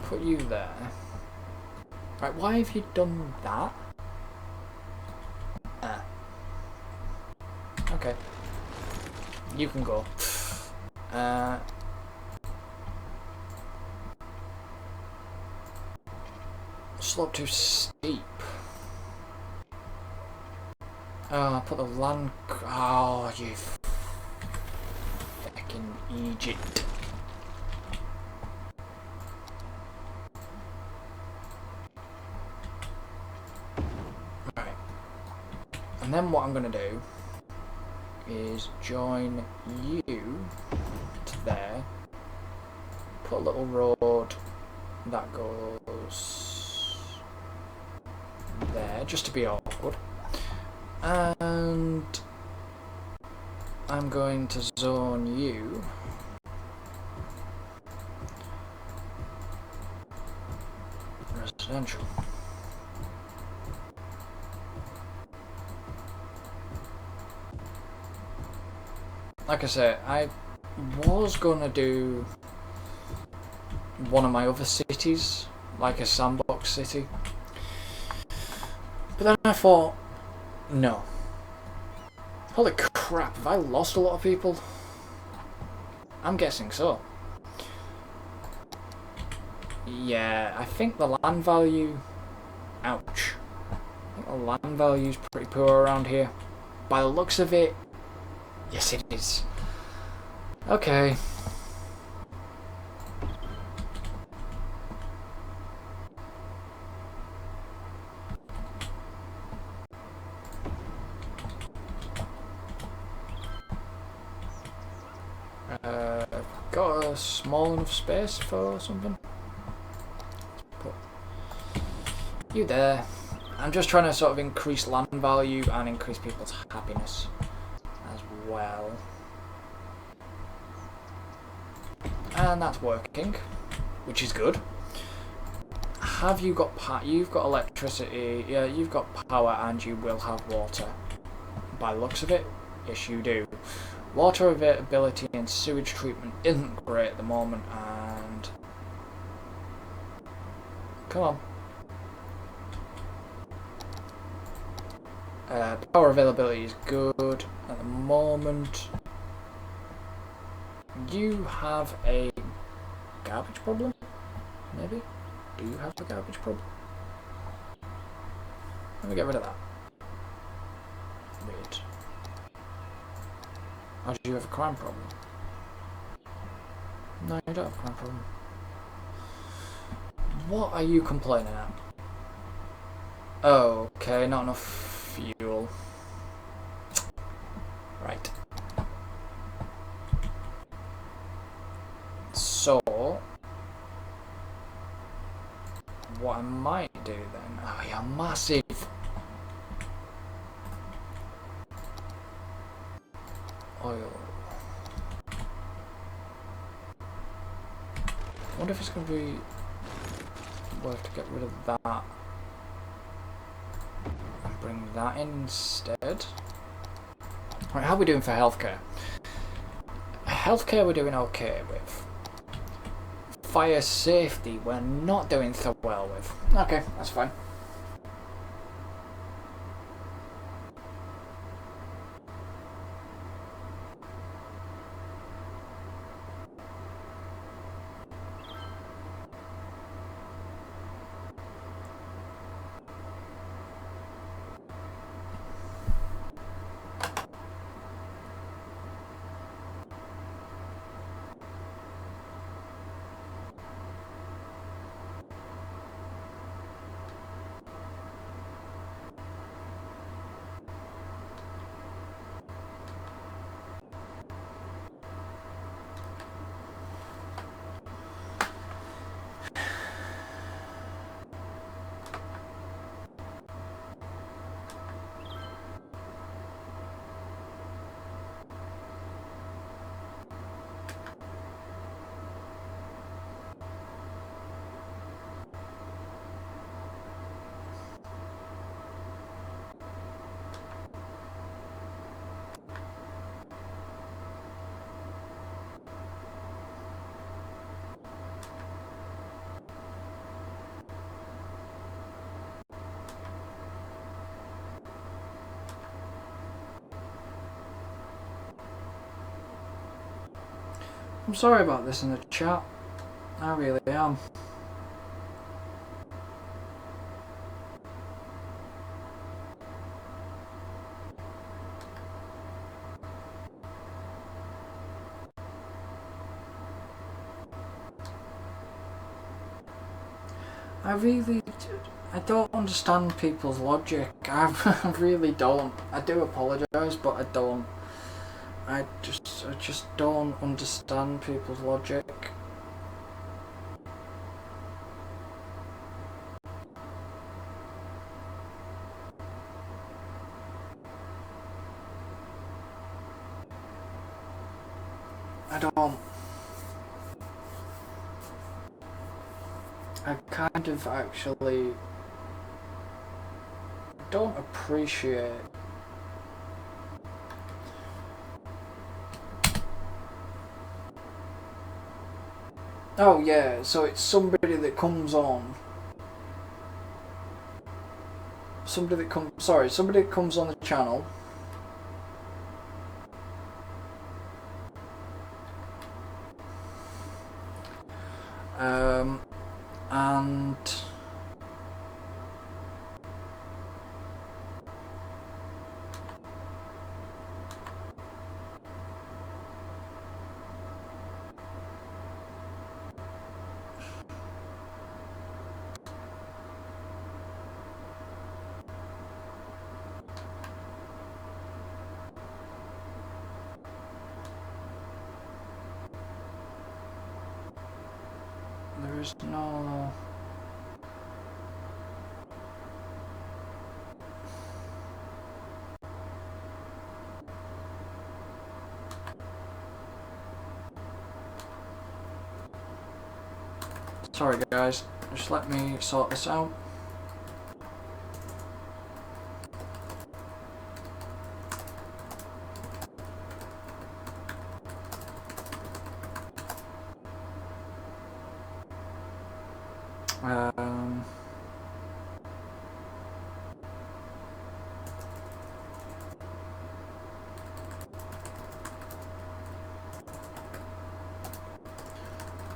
put you there. Right, why have you done that? Okay. You can go. Slope too steep. Oh, I put the land... Oh, you fucking Egypt. Right. And then what I'm going to do is join you to there. Put a little road that goes there, just to be awkward. And I'm going to zone you residential. Like I said, I was gonna do one of my other cities, like a sandbox city, but then I thought, no. Holy crap, have I lost a lot of people? I'm guessing so. Yeah, I think the land value... Ouch. I think the land value's pretty poor around here. By the looks of it, yes it is. Okay. Got a small enough space for something? Put you there. I'm just trying to sort of increase land value and increase people's happiness as well. And that's working, which is good. Have you got you've got electricity, yeah, you've got power, and you will have water. By the looks of it, yes you do. Water availability and sewage treatment isn't great at the moment, and... Come on. Power availability is good at the moment. You have a garbage problem? Maybe? Do you have a garbage problem? Let me get rid of that. Weird. Or do you have a crime problem? No, you don't have a crime problem. What are you complaining at? Oh, okay, not enough fuel. Right. So, what I might do then... Oh, you're massive! Oil. I wonder if it's going to be worth to get rid of that and bring that in instead. Right, how are we doing for healthcare? Healthcare we're doing okay with. Fire safety we're not doing so well with. Okay, that's fine. I'm sorry about this in the chat. I really am. I don't understand people's logic. I really don't. I do apologise, but I don't. I just don't understand people's logic. I don't. I kind of actually don't appreciate Oh yeah, so it's somebody that comes on. Somebody that comes on the channel. And there is no... Sorry guys, just let me sort this out.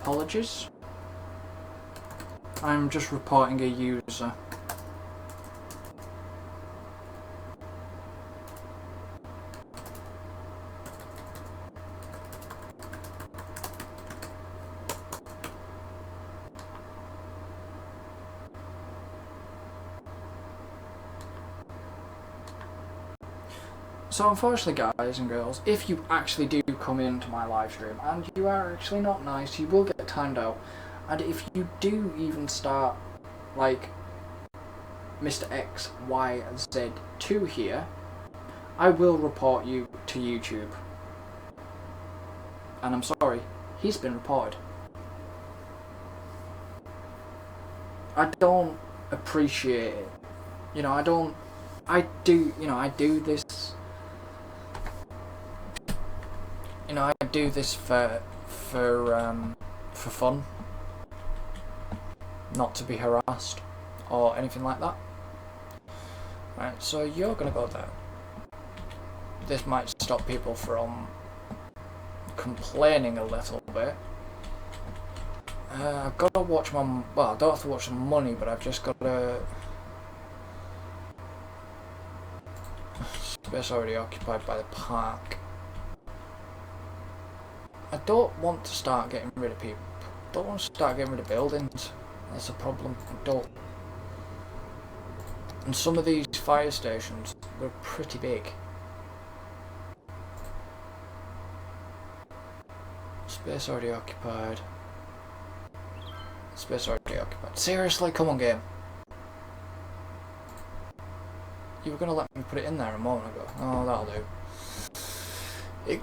Apologies. I'm just reporting a user. So unfortunately guys and girls, if you actually do come into my live stream and you are actually not nice, you will get timed out. And if you do even start like Mr. X, Y, and Z 2 here, I will report you to YouTube. And I'm sorry, he's been reported. I don't appreciate it. You know, I do this. You know, I do this for fun, not to be harassed or anything like that. Right, so you're gonna go there. This might stop people from complaining a little bit. I've got to watch my... Well, I don't have to watch the money, but I've just got to... Space already occupied by the park. I don't want to start getting rid of people. I don't want to start getting rid of buildings. That's a problem. I don't. And some of these fire stations, they're pretty big. Space already occupied. Space already occupied. Seriously? Come on, game. You were going to let me put it in there a moment ago. Oh, that'll do. It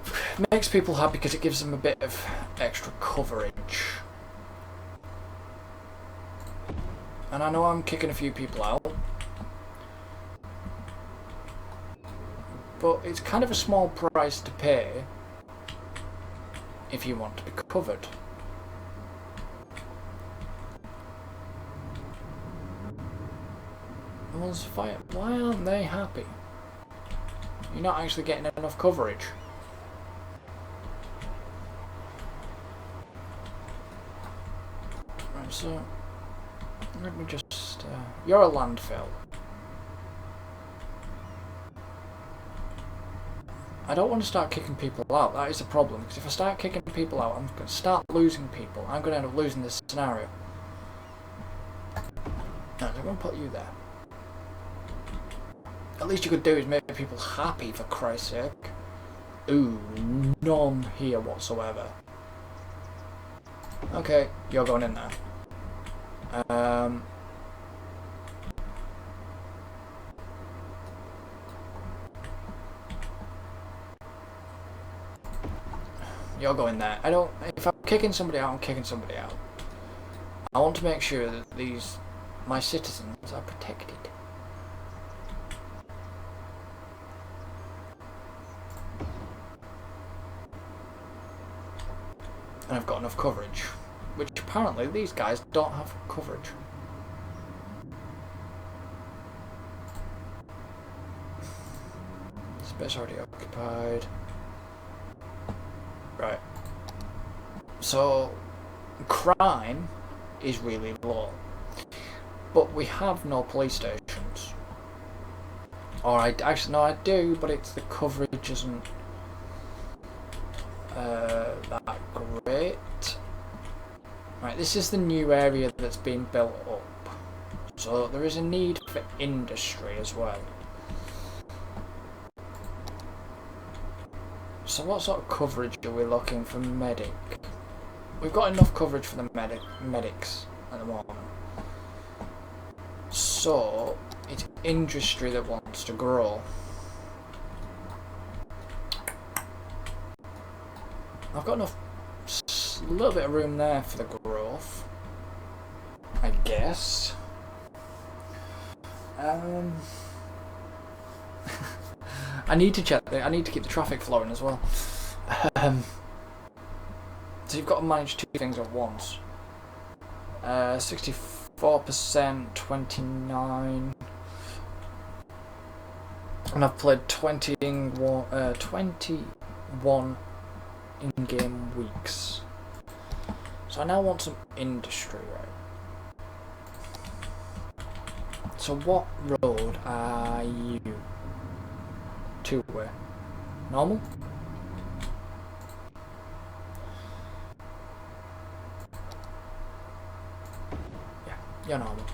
makes people happy because it gives them a bit of extra coverage. And I know I'm kicking a few people out, but it's kind of a small price to pay if you want to be covered. Fire. Why aren't they happy? You're not actually getting enough coverage. So, let me just... you're a landfill. I don't want to start kicking people out, that is a problem, because if I start kicking people out, I'm going to start losing people. I'm going to end up losing this scenario. No, I'm going to put you there. At least you could do is make people happy, for Christ's sake. Ooh, none here whatsoever. Okay, you're going in there. You're going there. I don't... If I'm kicking somebody out, I'm kicking somebody out. I want to make sure that my citizens are protected. And I've got enough coverage. Which apparently these guys don't have coverage. Space already occupied. Right. So, crime is really low. But we have no police stations. Or actually, no, I do, but it's the coverage isn't that great. Right, this is the new area that's being built up. So there is a need for industry as well. So what sort of coverage are we looking for medic? We've got enough coverage for the medics at the moment. So it's industry that wants to grow. I've got enough, a little bit of room there for the growth, I guess. I need to check. I need to keep the traffic flowing as well. So you've got to manage two things at once. 64%, 29, and I've played 21 in-game weeks. So I now want some industry, right? So what road are you? Two-way. Normal? Yeah, you're normal.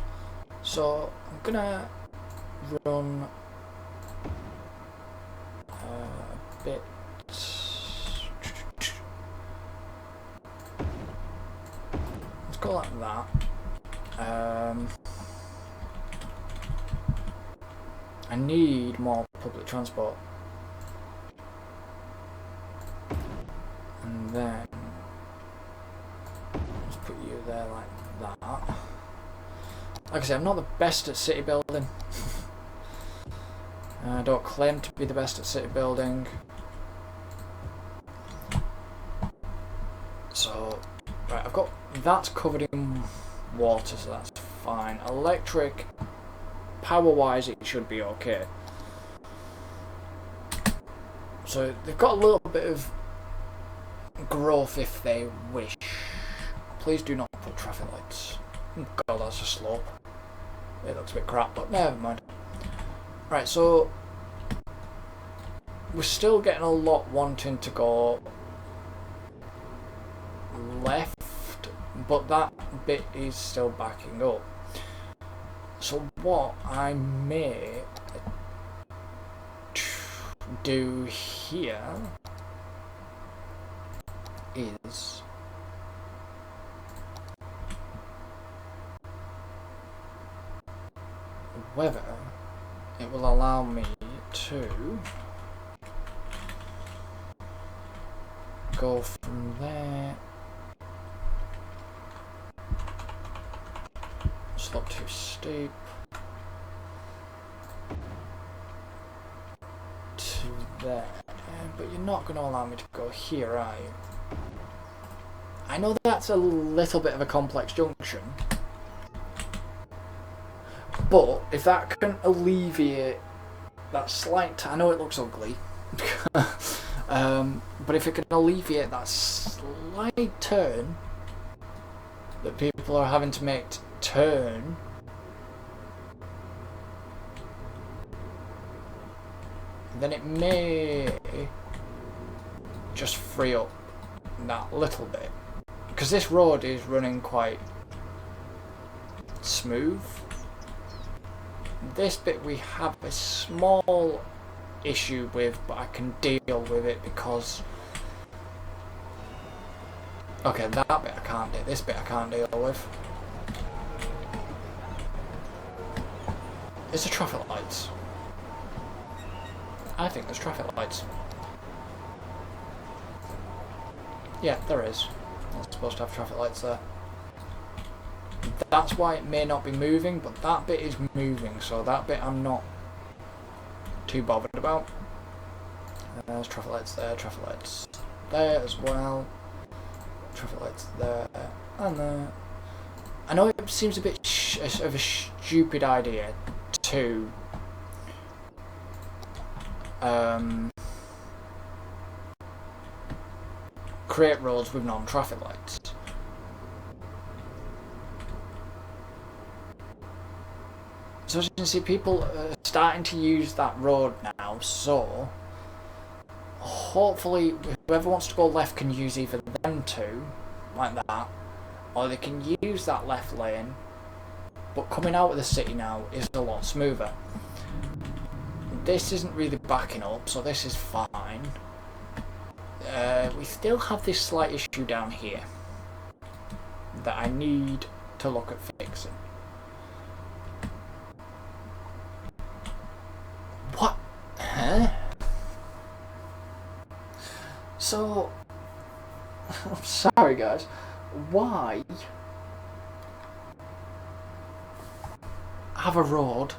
So I'm gonna run a bit. Let's go like that. I need more public transport. And then let's put you there like that. Like I say, I'm not the best at city building. I don't claim to be the best at city building. So, right, I've got that's covered in water, so that's fine. Electric, power-wise, it should be okay. So they've got a little bit of growth if they wish. Please do not put traffic lights. God, that's a slope. It looks a bit crap, but never mind. Right, so we're still getting a lot wanting to go left, but that bit is still backing up. So what I may do here is whether it will allow me to go from there. Slope too steep. To there. But you're not going to allow me to go here, are you? I know that's a little bit of a complex junction. But if that can alleviate that slight... I know it looks ugly. But if it can alleviate that slight turn that people are having to make to turn, then it may just free up that little bit, because this road is running quite smooth. This bit we have a small issue with, but I can deal with it because okay, that bit I can't do, this bit I can't deal with. Is there traffic lights? I think there's traffic lights. Yeah, there is. I'm supposed to have traffic lights there. That's why it may not be moving, but that bit is moving, so that bit I'm not too bothered about. There's traffic lights there, traffic lights there as well. Traffic lights there and there. I know it seems a bit of a stupid idea to create roads with non-traffic lights. So as you can see, people are starting to use that road now, so hopefully whoever wants to go left can use either them two, like that, or they can use that left lane, but coming out of the city now is a lot smoother. This isn't really backing up, so this is fine. We still have this slight issue down here that I need to look at fixing. What? Huh? So, I'm sorry guys, why have a road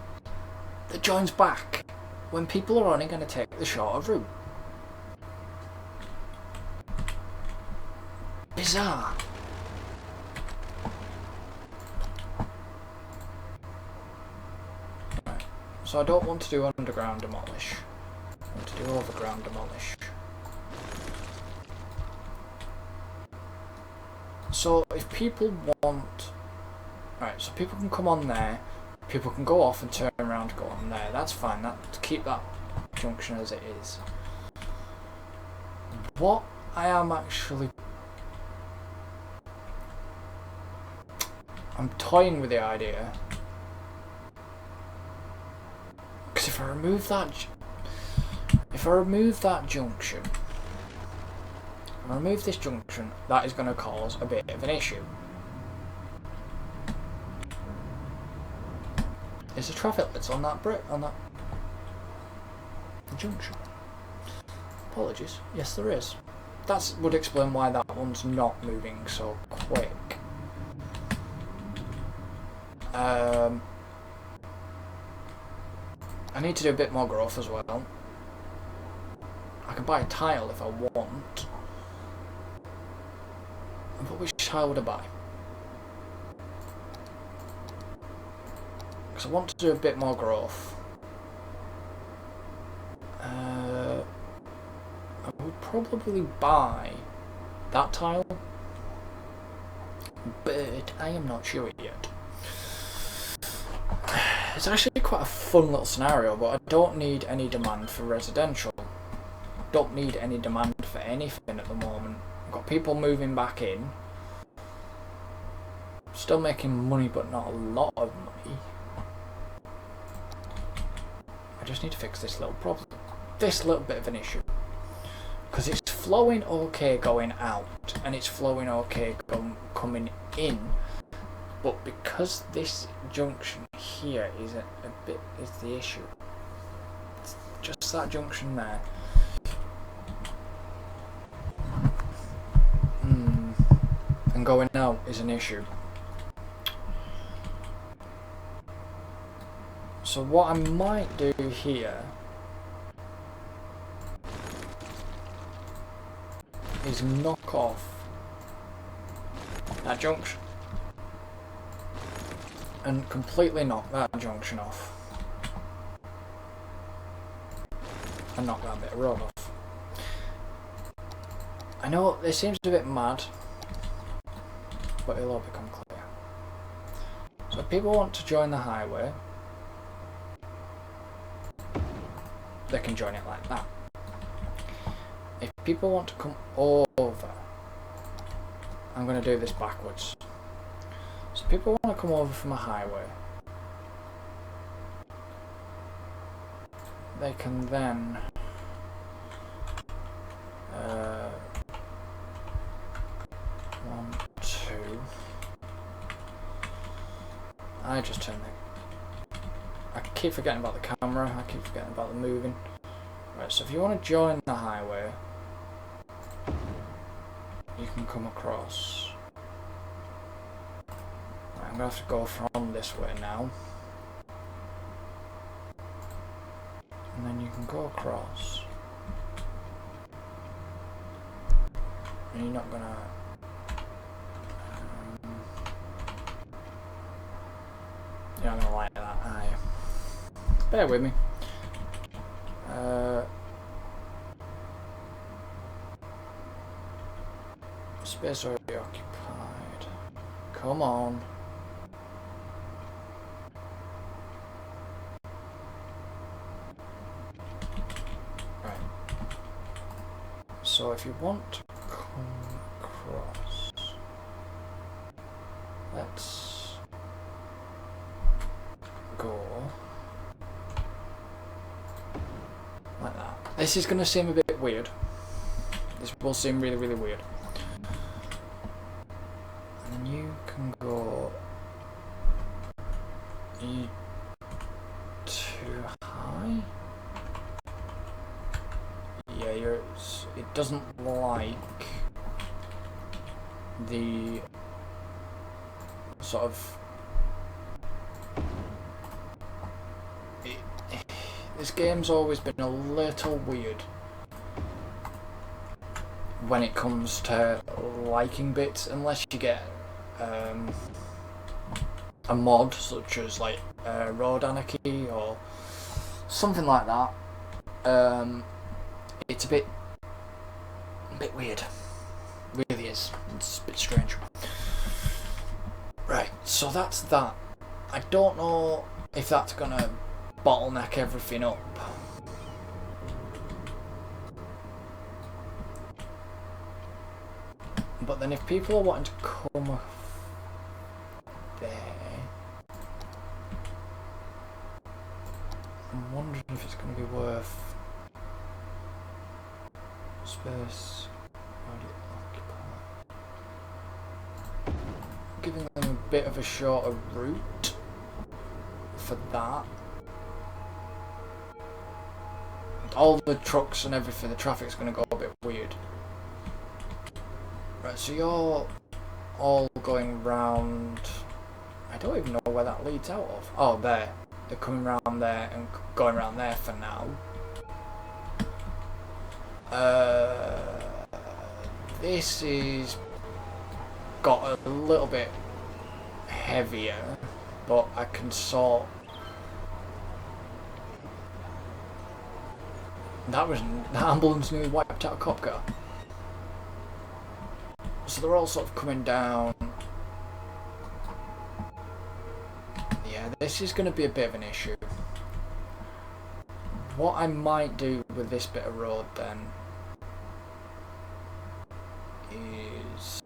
that joins back when people are only going to take the shorter route? Bizarre. Right. So I don't want to do underground demolish. I want to do overground demolish. So if people want... Right, so people can come on there, people can go off and turn around and go on there. That's fine, to keep that junction as it is. What I am actually... I'm toying with the idea. Because if I remove that junction, if I remove this junction, that is going to cause a bit of an issue. Is there traffic lights on that junction? Apologies. Yes, there is. That would explain why that one's not moving so quick. I need to do a bit more growth as well. I can buy a tile if I want. But which tile would I buy? Because I want to do a bit more growth. I would probably buy that tile, but I am not sure yet. It's actually quite a fun little scenario, but I don't need any demand for residential. Don't need any demand for anything at the moment. I've got people moving back in. Still making money, but not a lot of money. I just need to fix this little problem. This little bit of an issue. Because it's flowing okay going out, and it's flowing okay coming in. But because this junction here is is the issue. It's just that junction there. And going out is an issue. So what I might do here is knock off that junction. And completely knock that junction off. And knock that bit of road off. I know this seems a bit mad. but it'll all become clear. So if people want to join the highway, they can join it like that. If people want to come over, I'm going to do this backwards. So people want to come over from a highway, they can then one, two. I just turned the. I keep forgetting about the camera. I keep forgetting about the moving. Right. So if you want to join the highway, you can come across. Right, I'm gonna have to go from this way now, and then you can go across. And you're not gonna. You're not gonna like that, are you? Bear with me. Space already occupied. Come on. Right. So if you want to come across, let's go like that. This is going to seem a bit weird. This will seem really, really weird. And then you can go too high. Yeah, it doesn't like the sort of. This game's always been a little weird when it comes to liking bits, unless you get a mod such as like Road Anarchy or something like that. It's a bit weird. It really is. It's a bit strange. Right, so that's that. I don't know if that's gonna bottleneck everything up. But then if people are wanting to come there, I'm wondering if it's going to be worth space already occupied. Giving them a bit of a shorter route for that. All the trucks and everything, the traffic's going to go a bit weird. Right, so you're all going round. I don't even know where that leads out of. Oh, there. They're coming round there and going round there for now. This is got a little bit heavier, but I can sort. That ambulance nearly wiped out a cop car. So they're all sort of coming down. Yeah, this is going to be a bit of an issue. What I might do with this bit of road then is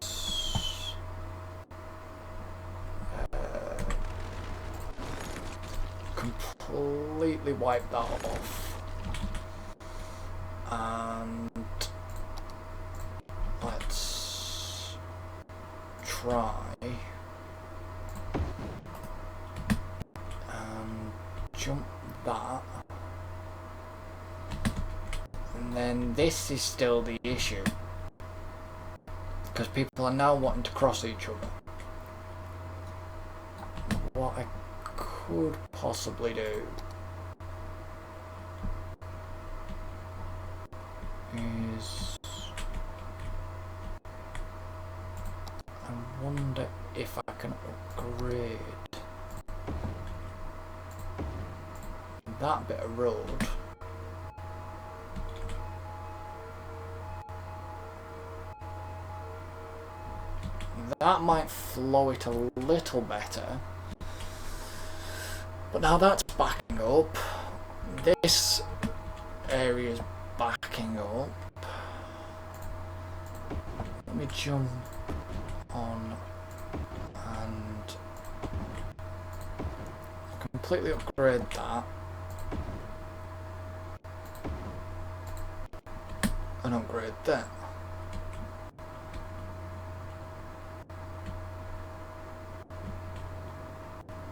completely wipe that off. And let's try and jump that, and then this is still the issue because people are now wanting to cross each other. What I could possibly do is I wonder if I can upgrade that bit of road that might flow it a little better. But now that's backing up. This area is backing up. Let me jump on and completely upgrade that. And upgrade that.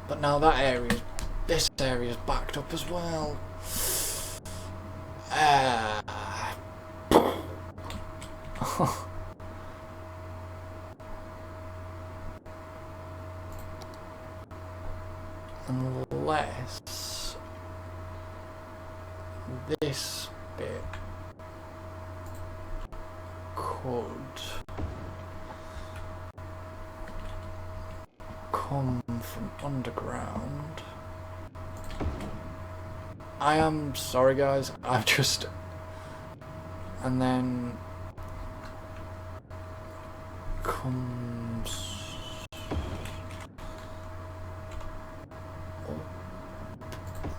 But now that area, this area is backed up as well. Unless this bit could come from underground. I am sorry guys, I've just... And then comes up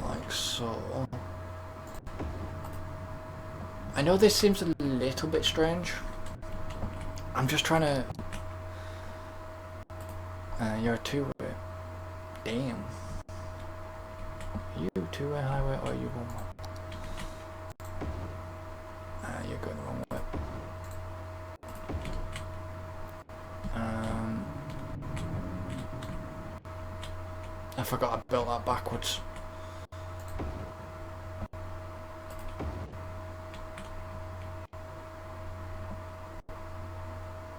like so. I know this seems a little bit strange. I'm just trying to... you're a two-way. Damn. Are you two-way highway or are you one-way? You're going the wrong way. I forgot I built that backwards.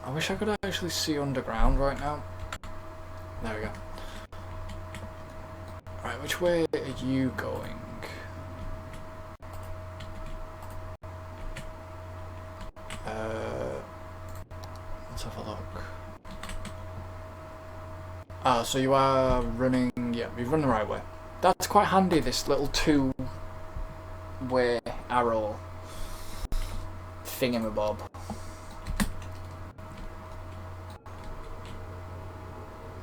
I wish I could actually see underground right now. There we go. Right, which way are you going? Let's have a look. Ah, so you are running, yeah, you've run the right way. That's quite handy, this little two-way arrow thingamabob.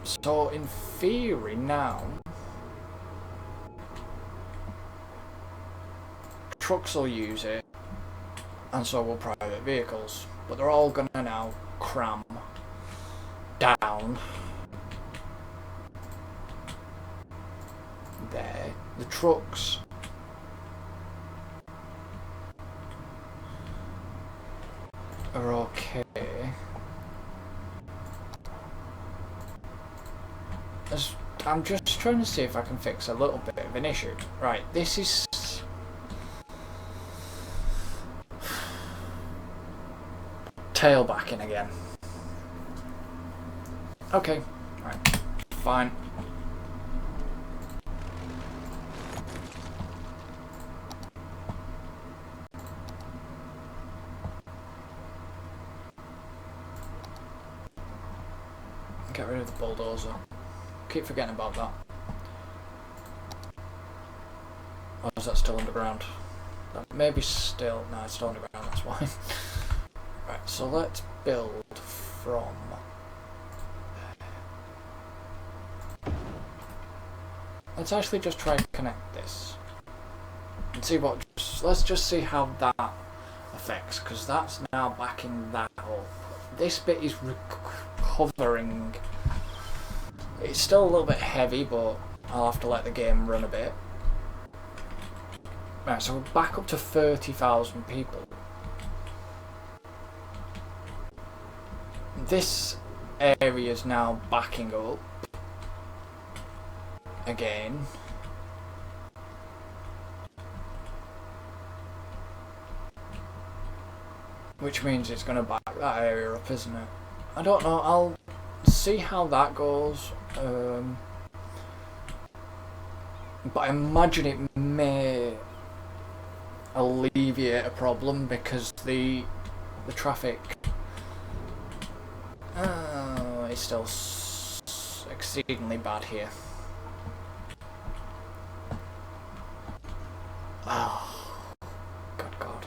So in theory now, trucks will use it, and so will private vehicles, but they're all gonna now cram down there. The trucks are okay. I'm just trying to see if I can fix a little bit of an issue. Right, this is... tailbacking again. Okay, right, fine. Get rid of the bulldozer. Keep forgetting about that. Or is that still underground? That may be still... No, it's still underground, that's why. Right, so let's build from... Let's actually just try to connect this. And see what... Let's just see how that affects, because that's now backing that up. This bit is recovering... It's still a little bit heavy, but I'll have to let the game run a bit. Right, so we're back up to 30,000 people. This area is now backing up again. Which means it's going to back that area up, isn't it? I don't know, I'll see how that goes. But I imagine it may alleviate a problem because the traffic is still exceedingly bad here. Oh, good God.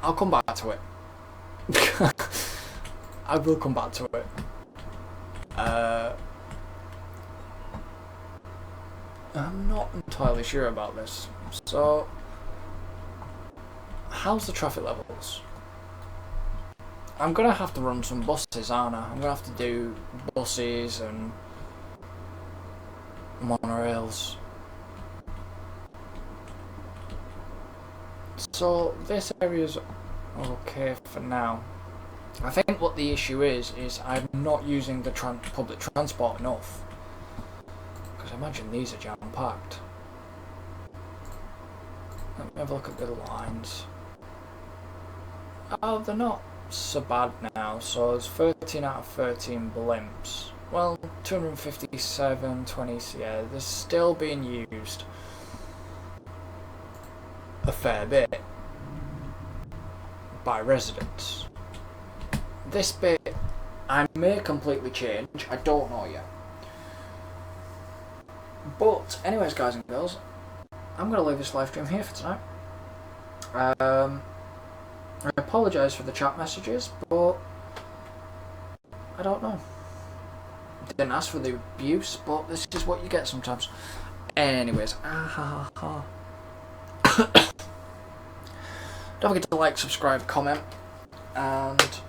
I'll come back to it. I will come back to it. I'm not entirely sure about this. So, how's the traffic levels? I'm gonna have to run some buses, aren't I? I'm gonna have to do buses and monorails. So this area's okay for now. I think what the issue is I'm not using the public transport enough. Because I imagine these are jam-packed. Let me have a look at the lines. Oh, they're not so bad now. So there's 13 out of 13 blimps. Well, 257, 20, yeah, they're still being used a fair bit by residents. This bit I may completely change, I don't know yet. But anyways, guys and girls, I'm going to leave this live stream here for tonight. I apologise for the chat messages, but I don't know. Didn't ask for the abuse, but this is what you get sometimes. Anyways, don't forget to like, subscribe, comment, and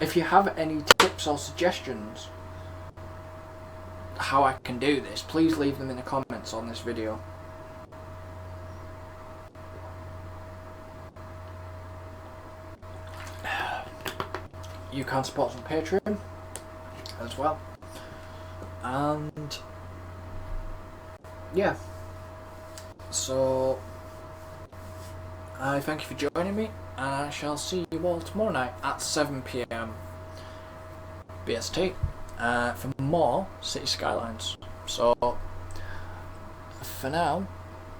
if you have any tips or suggestions how I can do this, please leave them in the comments on this video. You can support us on Patreon as well. And yeah, so I thank you for joining me, and I shall see you all tomorrow night at 7 PM BST for more City Skylines. So for now,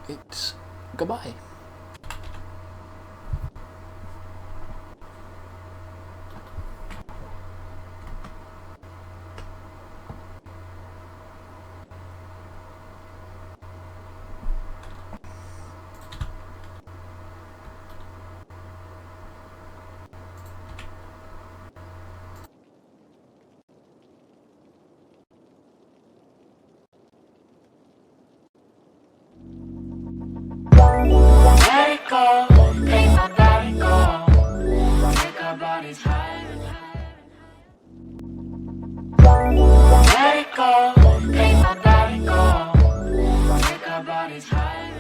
it's goodbye. Let it go, make my body go, make our bodies higher and higher. Let it go, make my body go, make our bodies higher.